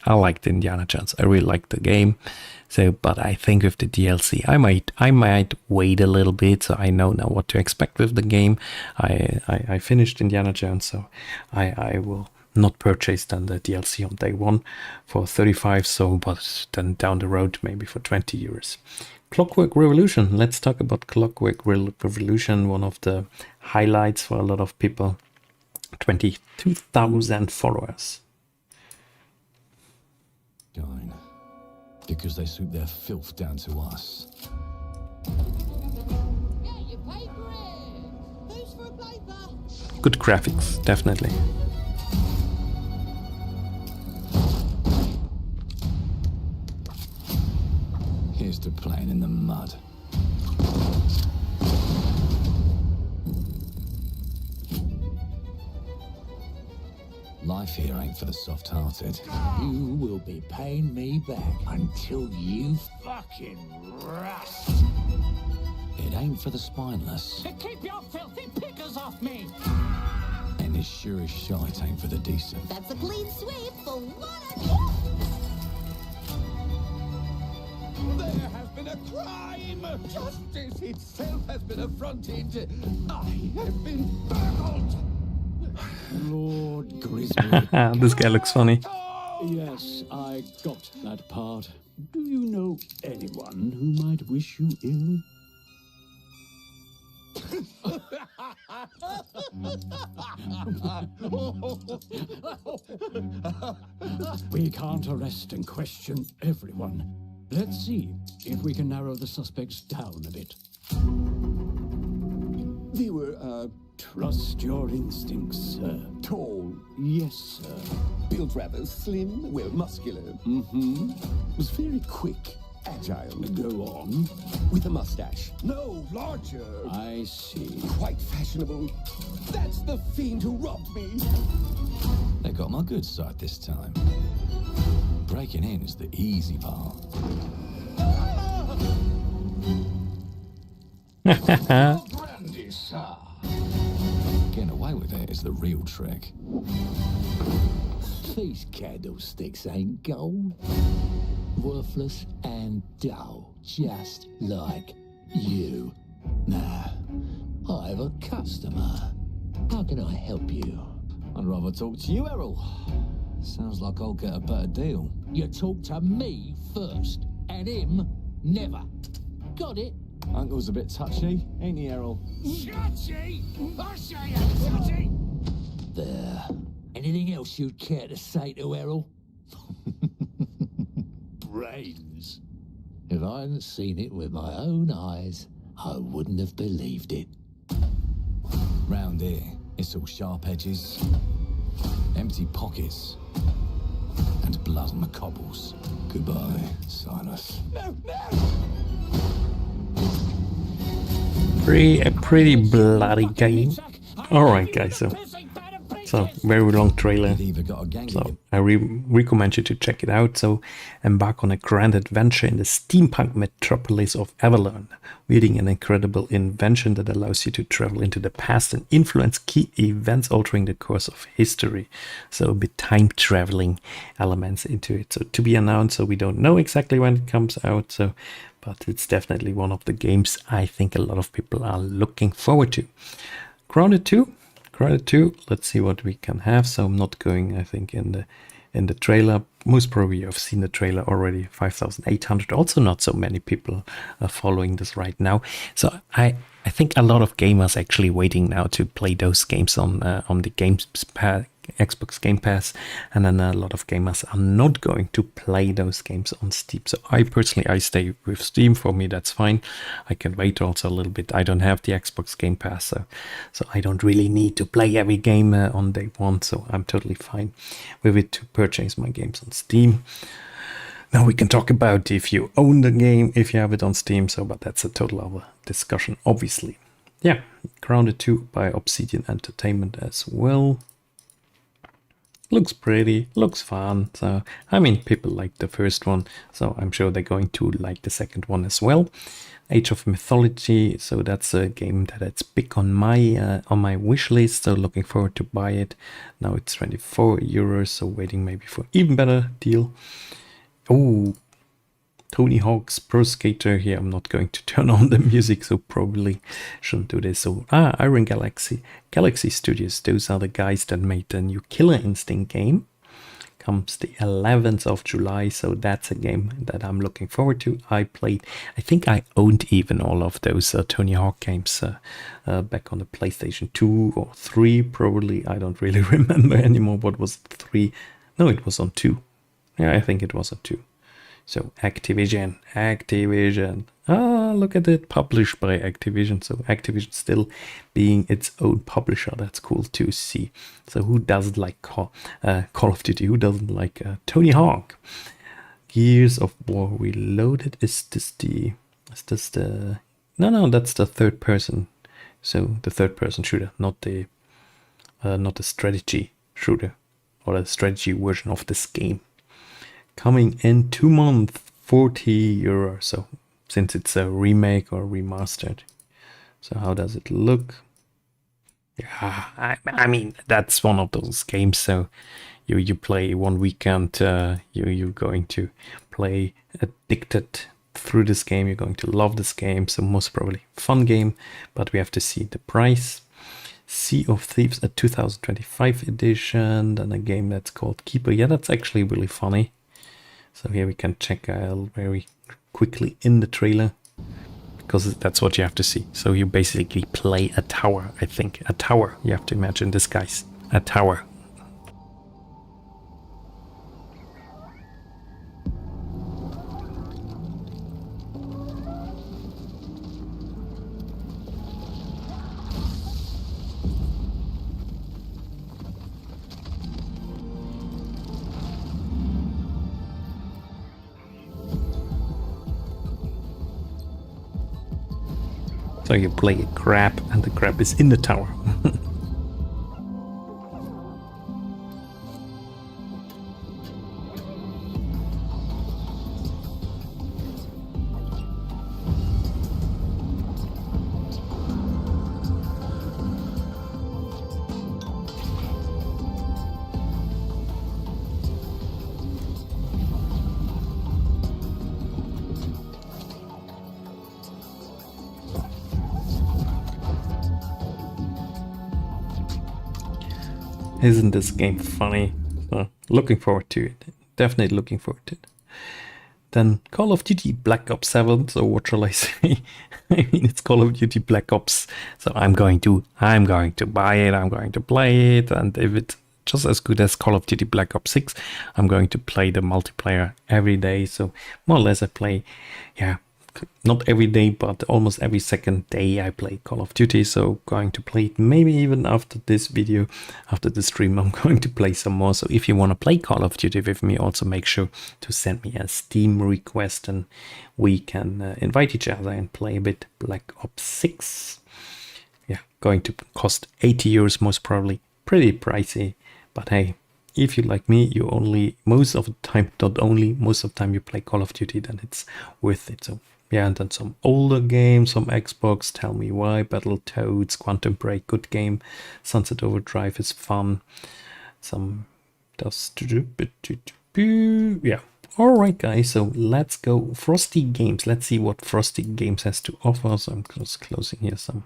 S1: liked Indiana Jones. I really liked the game. So, but I think with the DLC, I might wait a little bit, so I know now what to expect with the game. I finished Indiana Jones, so I will not purchase then the DLC on day one for 35, so but then down the road maybe for 20 euros. Clockwork Revolution. Let's talk about Clockwork Revolution, one of the highlights for a lot of people. 22,000 followers.
S2: Fine. Because they suit their filth down to us.
S1: Good graphics, definitely.
S2: Here's to playing in the mud. Life here ain't for the soft-hearted.
S17: You will be paying me back until you fucking rust.
S2: It ain't for the spineless.
S17: Keep your filthy pickers off me!
S2: And it sure as shite ain't for the decent.
S18: That's a clean sweep for one of you.
S19: There has been a crime! Justice itself has been affronted! I have been burgled!
S15: Lord Griswold.
S1: This guy looks funny.
S15: Yes, I got that part. Do you know anyone who might wish you ill? We can't arrest and question everyone. Let's see if we can narrow the suspects down a bit.
S19: They were,
S15: Trust your instincts, sir.
S19: tall,
S15: Yes, sir.
S19: built rather slim, well, muscular.
S15: Mm-hmm.
S19: Was very quick, agile.
S15: Go on.
S19: With a mustache. No, larger.
S15: I see.
S19: Quite fashionable. That's the fiend who robbed me.
S2: They got my good side this time. Breaking in is the easy part.
S19: Brandy, sir.
S2: Getting away with it is the real trick.
S17: These candlesticks ain't gold. Worthless and dull, just like you. Now, I have a customer. How can I help you?
S2: I'd rather talk to you, Errol. Sounds like I'll get a better deal.
S17: You talk to me first, and him never. Got it?
S2: Uncle's a bit touchy, ain't he, Errol?
S17: Touchy? I say I'm touchy! There. Anything else you'd care to say to Errol? Brains. If I hadn't seen it with my own eyes, I wouldn't have believed it.
S2: Round here, it's all sharp edges, empty pockets, and blood on the cobbles. Goodbye, Silas.
S19: No, no!
S1: A pretty bloody game. Alright guys, so very long trailer, so I recommend you to check it out. So embark on a grand adventure in the steampunk metropolis of Avalon, wielding an incredible invention that allows you to travel into the past and influence key events, altering the course of history. So a bit time traveling elements into it. So to be announced, so we don't know exactly when it comes out, so but it's definitely one of the games I think a lot of people are looking forward to. Grounded 2, let's see what we can have. So I'm not going, I think, in the in the trailer. Most probably you've seen the trailer already. 5,800. Also not so many people are following this right now. So I think a lot of gamers actually waiting now to play those games on the Xbox Game Pass, and then a lot of gamers are not going to play those games on Steam. So I stay with Steam. For me, that's fine. I can wait also a little bit. I don't have the Xbox Game Pass, so I don't really need to play every game on day one. So I'm totally fine with it to purchase my games on Steam. Now we can talk about if you own the game, if you have it on Steam. So, but that's a total other discussion, obviously. Yeah, Grounded 2 by Obsidian Entertainment as well. Looks pretty, looks fun. So, I mean, people like the first one, so I'm sure they're going to like the second one as well. Age of Mythology, so that's a game that's big on my wish list, so looking forward to buy it. Now it's 24 euros, so waiting maybe for even better deal. Oh, Tony Hawk's Pro Skater. Here I'm not going to turn on the music, so probably shouldn't do this. So Iron Galaxy Studios, those are the guys that made the new Killer Instinct game. Comes the 11th of July, so that's a game that I'm looking forward to. I think I owned even all of those Tony Hawk games back on the PlayStation 2 or 3 probably. I don't really remember anymore. What was 3? No, it was on 2. Yeah, I think it was on 2. So Activision. Look at it, published by Activision. So Activision still being its own publisher. That's cool to see. So who doesn't like Call of Duty? Who doesn't like Tony Hawk? Gears of War Reloaded. Is this the? No, that's the third person. So the third person shooter, not the strategy shooter or the strategy version of this game. Coming in 2 months, 40 euros. So since it's a remake or remastered. So how does it look? Yeah, I mean, that's one of those games. So you play one weekend, you're going to play addicted through this game. You're going to love this game. So most probably fun game, but we have to see the price. Sea of Thieves, a 2025 edition, and a game that's called Keeper. Yeah, that's actually really funny. So here we can check out very quickly in the trailer, because that's what you have to see. So you basically play a tower, I think. A tower. You have to imagine this, guys. A tower. So you play a crab, and the crab is in the tower. Isn't this game funny? Looking forward to it. Definitely looking forward to it. Then Call of Duty Black Ops 7. So what shall I say? I mean, it's Call of Duty Black Ops. So I'm going to buy it. I'm going to play it. And if it's just as good as Call of Duty Black Ops 6, I'm going to play the multiplayer every day. So more or less I play, yeah, not every day, but almost every second day I play Call of Duty. So going to play it maybe even after this video, after the stream, I'm going to play some more. So if you want to play Call of Duty with me, also make sure to send me a Steam request and we can invite each other and play a bit. Black Ops 6. Yeah, going to cost 80 euros most probably. Pretty pricey, but hey, if you like me, you only most of the time you play Call of Duty, then it's worth it. So yeah, and then some older games, some Xbox, Tell Me Why, Battletoads, Quantum Break, good game. Sunset Overdrive is fun. Some yeah. Alright guys, so let's go Frosty Games. Let's see what Frosty Games has to offer. So I'm just closing here some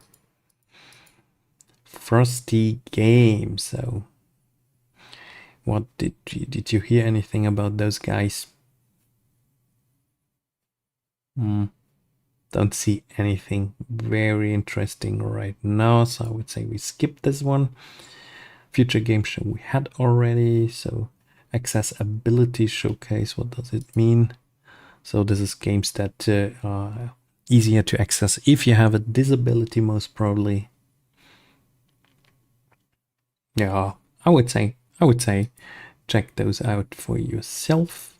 S1: Frosty Games. So What did you hear anything about those guys? Don't see anything very interesting right now, so I would say we skip this one. Future game show we had already. So accessibility showcase, what does it mean? So this is games that are easier to access if you have a disability, most probably. Yeah, I would say check those out for yourself.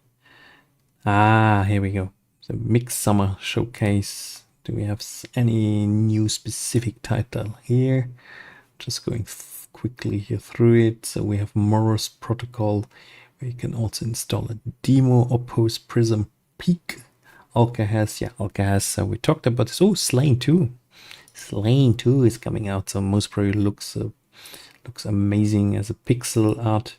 S1: Ah, here we go. The Midsummer Showcase. Do we have any new specific title here? Just going quickly here through it. So we have Morris Protocol, where you can also install a demo. Oppose Prism Peak. Alcahas. So we talked about this. Oh, Slain 2. Slain 2 is coming out. So most probably looks amazing as a pixel art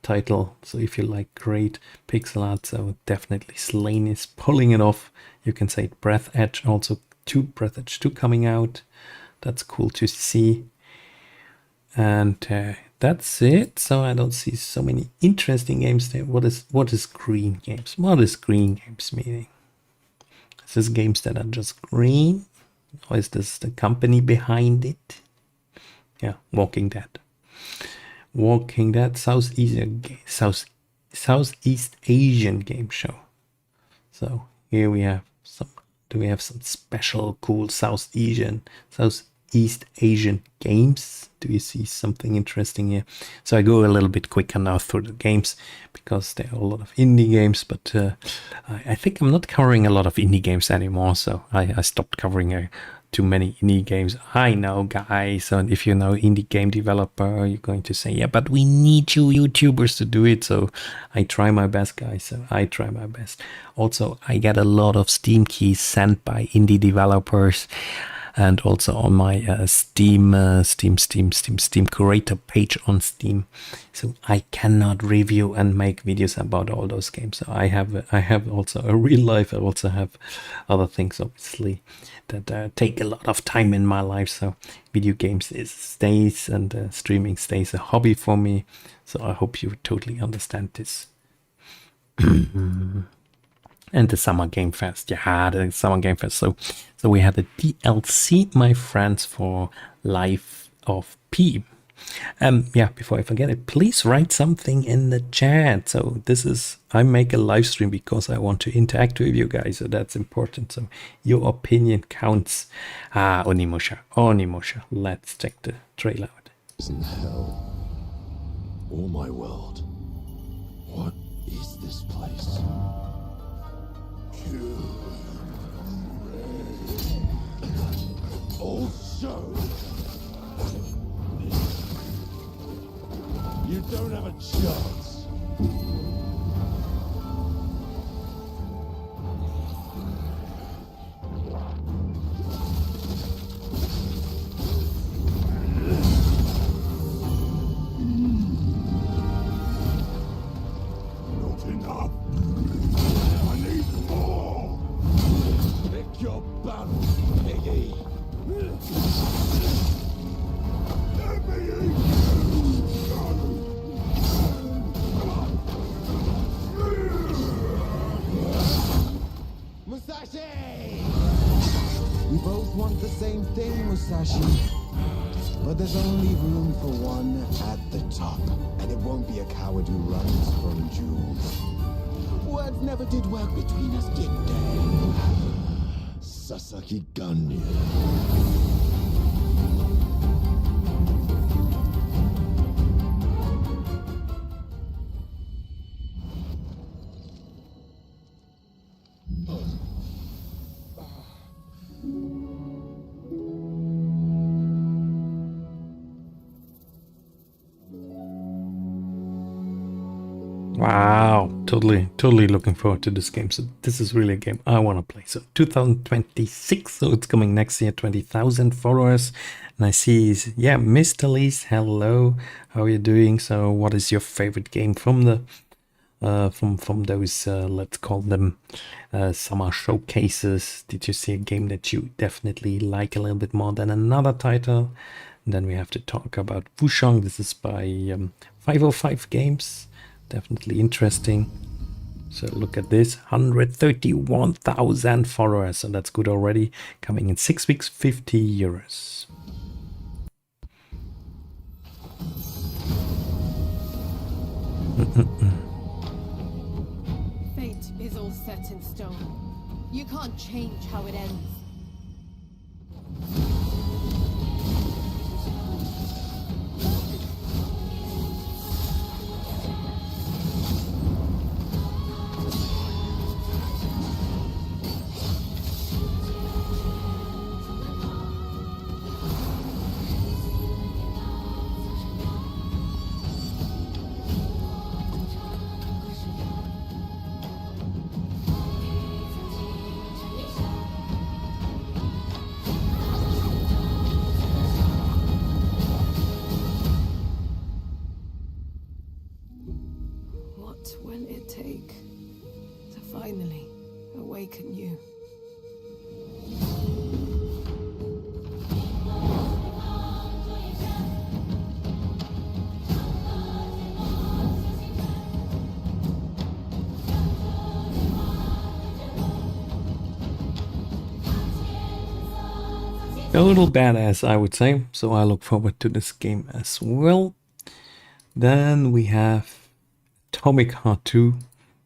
S1: title. So if you like great pixel art, so definitely Slain is pulling it off. You can say Breath Edge, also Breath Edge 2 coming out. That's cool to see. And that's it. So I don't see so many interesting games there. What is green games? What is green games meaning? Is this games that are just green? Or is this the company behind it? Yeah, Walking Dead. Southeast Asian game show. So here we have some. Do we have some special cool Southeast Asian games? Do you see something interesting here? So I go a little bit quicker now through the games because there are a lot of indie games, but I think I'm not covering a lot of indie games anymore. So I stopped covering too many indie games. I know, guys. So if you know indie game developer, you're going to say, yeah, but we need you YouTubers to do it. So I try my best, guys. So I try my best. Also, I get a lot of Steam keys sent by indie developers, and also on my Steam curator page on Steam. So I cannot review and make videos about all those games. So I have also a real life. I also have other things, obviously, that take a lot of time in my life. So video games stays, and streaming stays a hobby for me. So I hope you totally understand this. And the Summer Game Fest. Yeah, the Summer Game Fest. So we had a DLC, my friends, for Life of P. Yeah, before I forget it, please write something in the chat. So I make a live stream because I want to interact with you guys. So that's important. So your opinion counts. Onimusha. Let's check the trailer out.
S8: Isn't hell or my world? What is this place? Also, you don't have a chance. Not enough. I need more. Pick your battle, piggy. Let me eat
S20: Musashi! We both want the same thing, Musashi. But there's only room for one at the top. And it won't be a coward who runs from jewels. Words never did work between us, did they?
S8: Sasaki Ganyu.
S1: Wow, totally looking forward to this game. So this is really a game I want to play. So 2026, so it's coming next year, 20,000 followers. And I see, yeah, Mr. Lees, hello, how are you doing? So what is your favorite game from the from those let's call them summer showcases? Did you see a game that you definitely like a little bit more than another title? And then we have to talk about Wushang. This is by 505 games, definitely interesting. So look at this, 131,000 followers, so that's good already. Coming in 6 weeks, 50 euros.
S7: Fate is all set in stone. You can't change how it ends. What will it take to finally awaken you?
S1: A little badass, I would say, so I look forward to this game as well. Then we have Atomic Heart 2.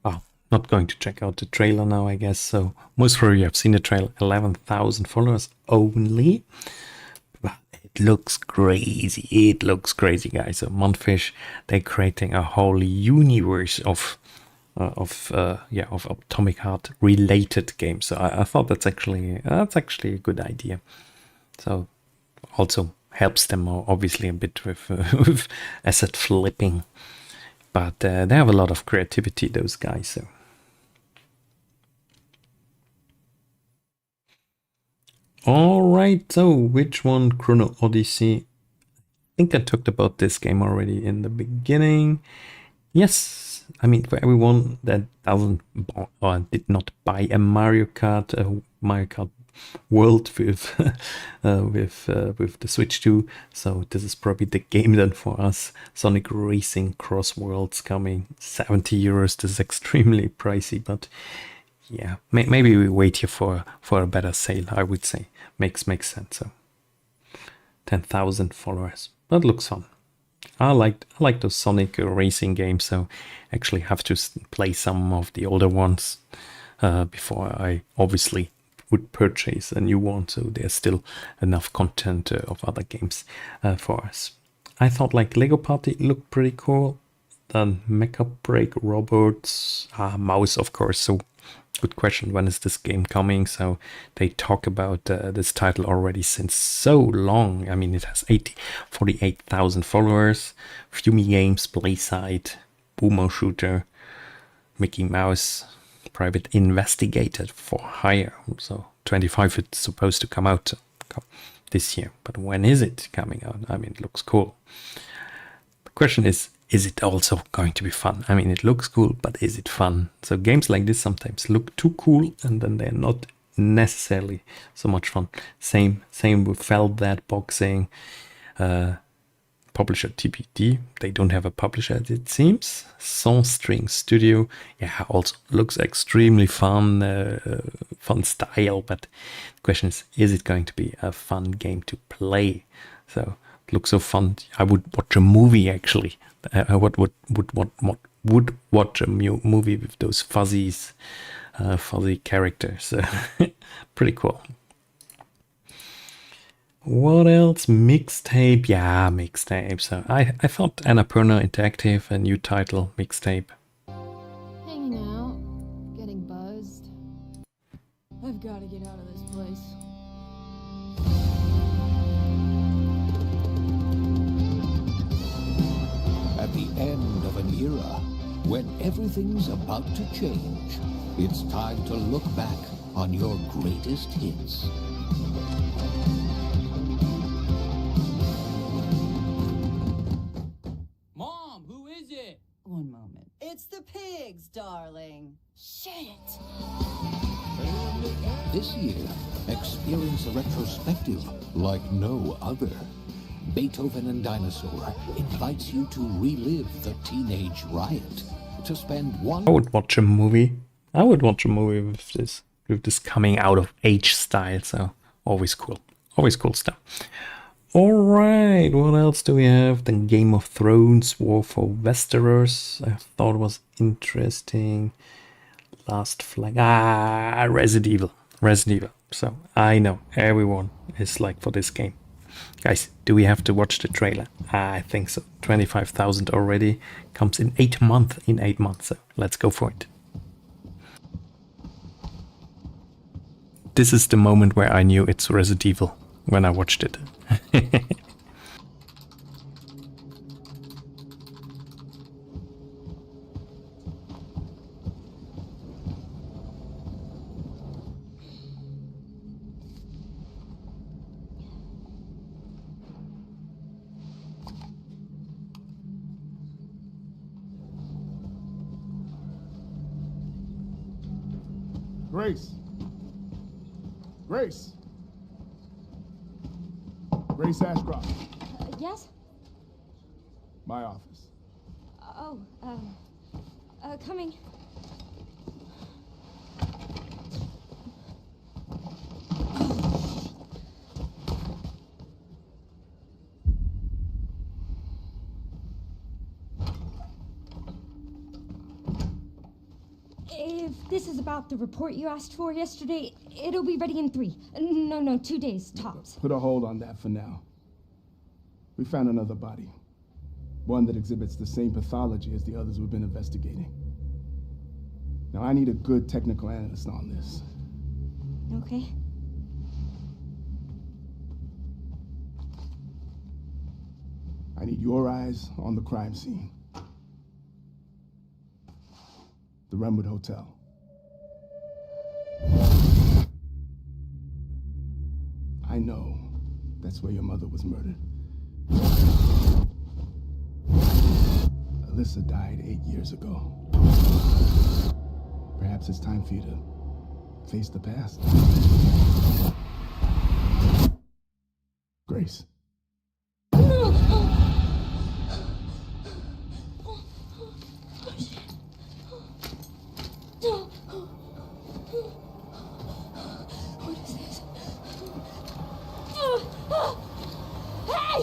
S1: Oh, not going to check out the trailer now, I guess. So most of you have seen the trailer. 11,000 followers only. But it looks crazy. It looks crazy, guys. So Montfish, they're creating a whole universe of Atomic Heart related games. So I thought that's actually a good idea. So also helps them obviously a bit with, with asset flipping. But they have a lot of creativity, those guys. So. Alright, so which one? Chrono Odyssey. I think I talked about this game already in the beginning. Yes, I mean, for everyone that doesn't or did not buy a Mario Kart World with with the Switch 2, so this is probably the game then for us. Sonic Racing Cross Worlds coming, 70 euros. This is extremely pricey, but yeah, maybe we wait here for a better sale. I would say makes sense. So 10,000 followers, that looks fun. I like those Sonic racing games, so actually have to play some of the older ones before I obviously would purchase a new one, so there's still enough content of other games for us. I thought like Lego Party looked pretty cool. Then Mecha Break Robots, Mouse of course. So good question, when is this game coming? So they talk about this title already since so long. I mean, it has 48,000 followers. Fumi Games, Playside, Boomo Shooter, Mickey Mouse, Private Investigator for Hire. So 25 it's supposed to come out this year, but when is it coming out? I mean, it looks cool. The question is it also going to be fun? I mean, it looks cool, but is it fun? So games like this sometimes look too cool and then they're not necessarily so much fun. Same with Feldbat Boxing. Publisher TBD, they don't have a publisher it seems. String Studio, yeah, also looks extremely fun, fun style, but the question is it going to be a fun game to play? So it looks so fun. I would watch a movie actually. I would watch a movie with those fuzzy characters. Pretty cool. What else? Mixtape. Yeah, mixtape. So I thought Annapurna Interactive, a new title, mixtape.
S16: Hanging out, getting buzzed. I've got to get out of this place.
S2: At the end of an era, when everything's about to change, it's time to look back on your greatest hits.
S21: Mom, who is it?
S12: One moment.
S22: It's the pigs, darling. Shit.
S2: This year, experience a retrospective like no other. Beethoven and Dinosaur invites you to relive the teenage riot, to spend one...
S1: I would watch a movie. I would watch a movie with this coming out of age style, so always cool. Always cool stuff. Alright, what else do we have? The Game of Thrones War for Westeros. I thought it was interesting. Last Flag. Resident Evil. Resident Evil. So I know everyone is like for this game. Guys, do we have to watch the trailer? I think so. 25,000 already. Comes in 8 months. In 8 months. So let's go for it. This is the moment where I knew it's Resident Evil when I watched it.
S10: Grace. Grace. Grace Ashcroft.
S14: Yes?
S10: My office.
S14: Oh, coming. If this is about the report you asked for yesterday, it'll be ready in 3. No, 2 days, tops.
S10: Put a hold on that for now. We found another body. One that exhibits the same pathology as the others we've been investigating. Now, I need a good technical analyst on this.
S14: Okay.
S10: I need your eyes on the crime scene. The Renwood Hotel. I know that's where your mother was murdered. Alyssa died 8 years ago. Perhaps it's time for you to face the past. Grace.
S14: What is this? Hey!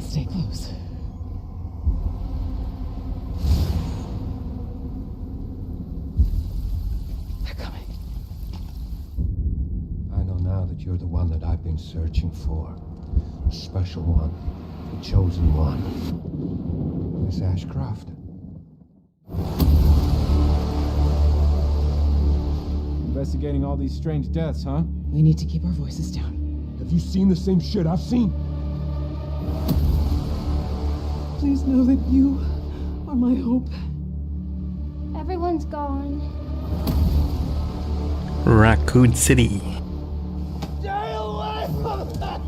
S12: Stay close. They're coming.
S5: I know now that you're the one that I've been searching for. The special one. The chosen one. Miss Ashcroft.
S10: Investigating all these strange deaths, huh?
S12: We need to keep our voices down.
S10: Have you seen the same shit I've seen?
S12: Please know that you are my hope.
S14: Everyone's gone.
S1: Raccoon City.
S19: Stay away from that!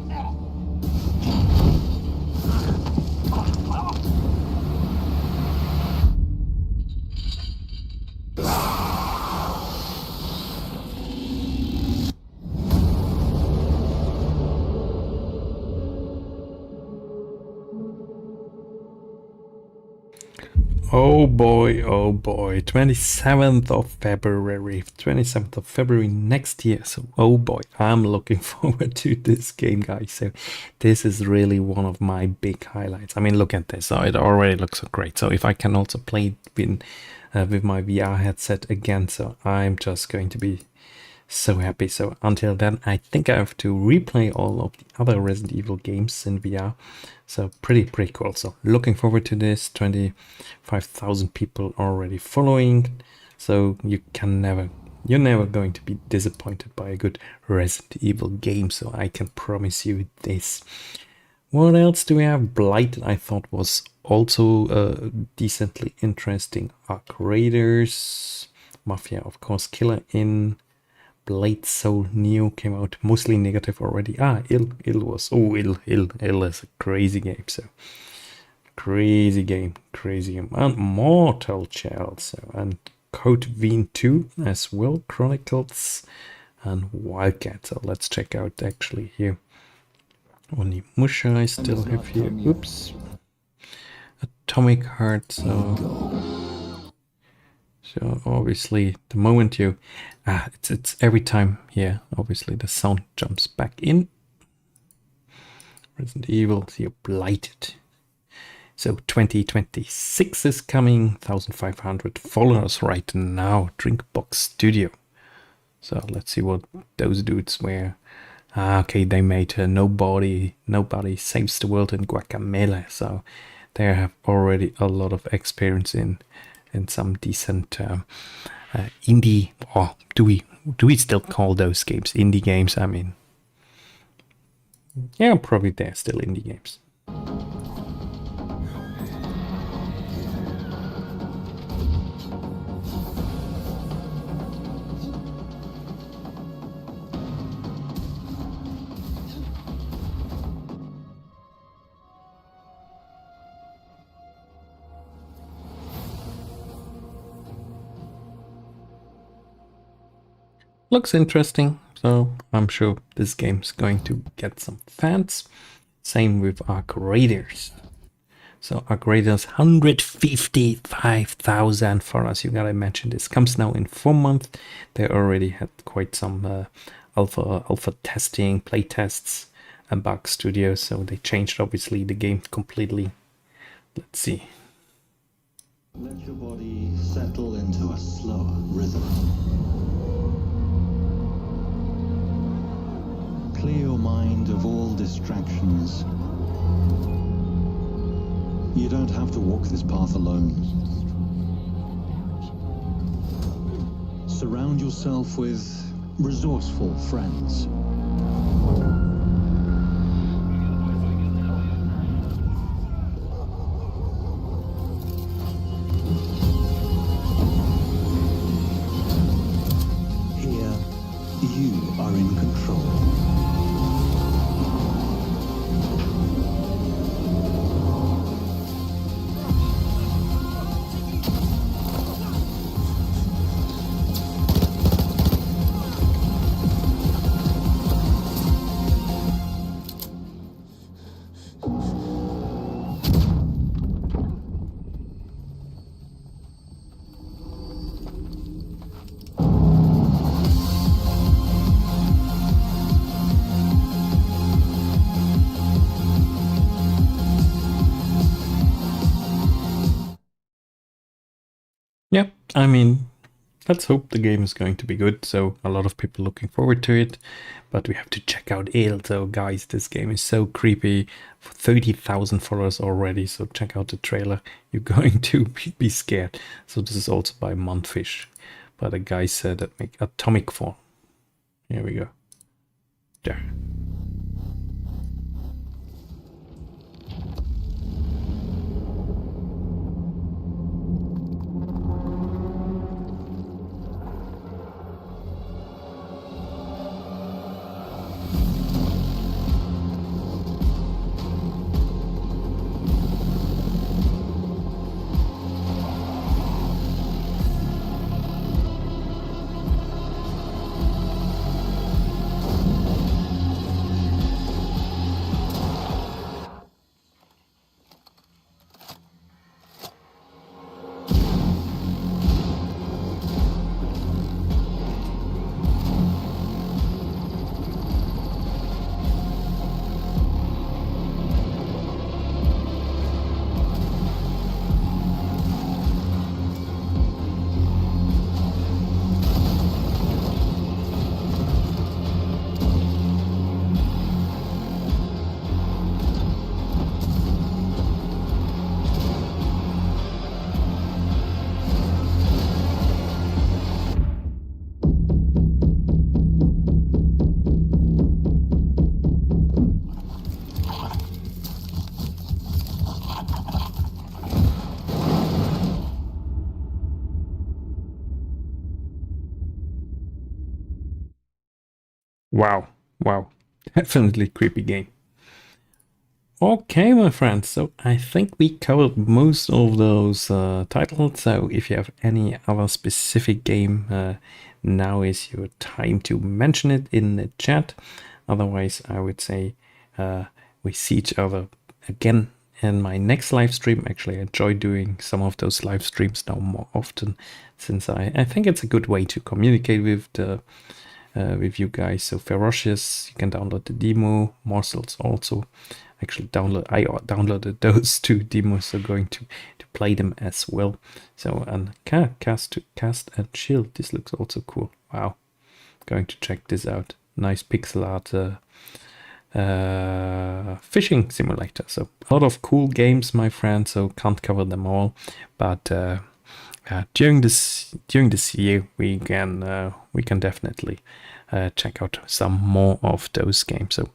S1: Oh boy, 27th of February, 27th of February next year. So, oh boy, I'm looking forward to this game, guys. So, this is really one of my big highlights. I mean, look at this. So, it already looks so great. So, if I can also play it with my VR headset again, so I'm just going to be so happy. So until then, I think I have to replay all of the other Resident Evil games in VR. So pretty cool. So looking forward to this. 25,000 people already following. So you're never going to be disappointed by a good Resident Evil game. So I can promise you this. What else do we have? Blight, I thought was also decently interesting. Arc Raiders, Mafia, of course, Killer in. Blade Soul Neo came out, mostly negative already. Ill is a crazy game. So crazy game. And Mortal Shell, so and Code Vein 2 as well. Chronicles, and Wildcat. So let's check out actually here. Onimusha I still have here. Oops. Atomic Heart. So obviously the moment you it's every time here, obviously the sound jumps back in. Resident Evil, you're blighted. So 2026 is coming, 1,500 followers right now, Drinkbox Studio. So let's see what those dudes were. Okay, they made Nobody Saves the World in Guacamelee. So they have already a lot of experience in some decent indie, or do we still call those games indie games? I mean, yeah, probably they're still indie games. Looks interesting, so I'm sure this game's going to get some fans. Same with Arc Raiders. So Arc Raiders 155,000 for us. You gotta imagine this comes now in 4 months. They already had quite some alpha testing, play tests, and bug studios. So they changed obviously the game completely. Let's see.
S3: Let your body settle into a slower rhythm. Clear your mind of all distractions. You don't have to walk this path alone. Surround yourself with resourceful friends. Here, you are in control.
S1: Yeah, I mean, let's hope the game is going to be good. So a lot of people looking forward to it, but we have to check out Ale. So guys, this game is so creepy. 30,000 followers already. So check out the trailer. You're going to be scared. So this is also by Montfish, by the guys that make Atomic Fall. Here we go. There. Wow, definitely creepy game. Okay, my friends, so I think we covered most of those titles. So if you have any other specific game, now is your time to mention it in the chat. Otherwise, I would say we see each other again in my next live stream. Actually, I enjoy doing some of those live streams now more often, since I think it's a good way to communicate with you guys. So Ferocious, you can download the demo. Morsels also. Actually, I downloaded those 2 demos, so going to play them as well. So and cast and shield. This looks also cool. Wow, going to check this out. Nice pixel art fishing simulator. So a lot of cool games, my friend. So can't cover them all, but during this year we can definitely check out some more of those games. So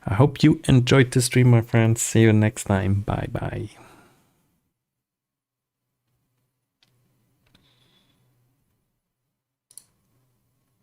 S1: I hope you enjoyed the stream, my friends. See you next time. Bye bye.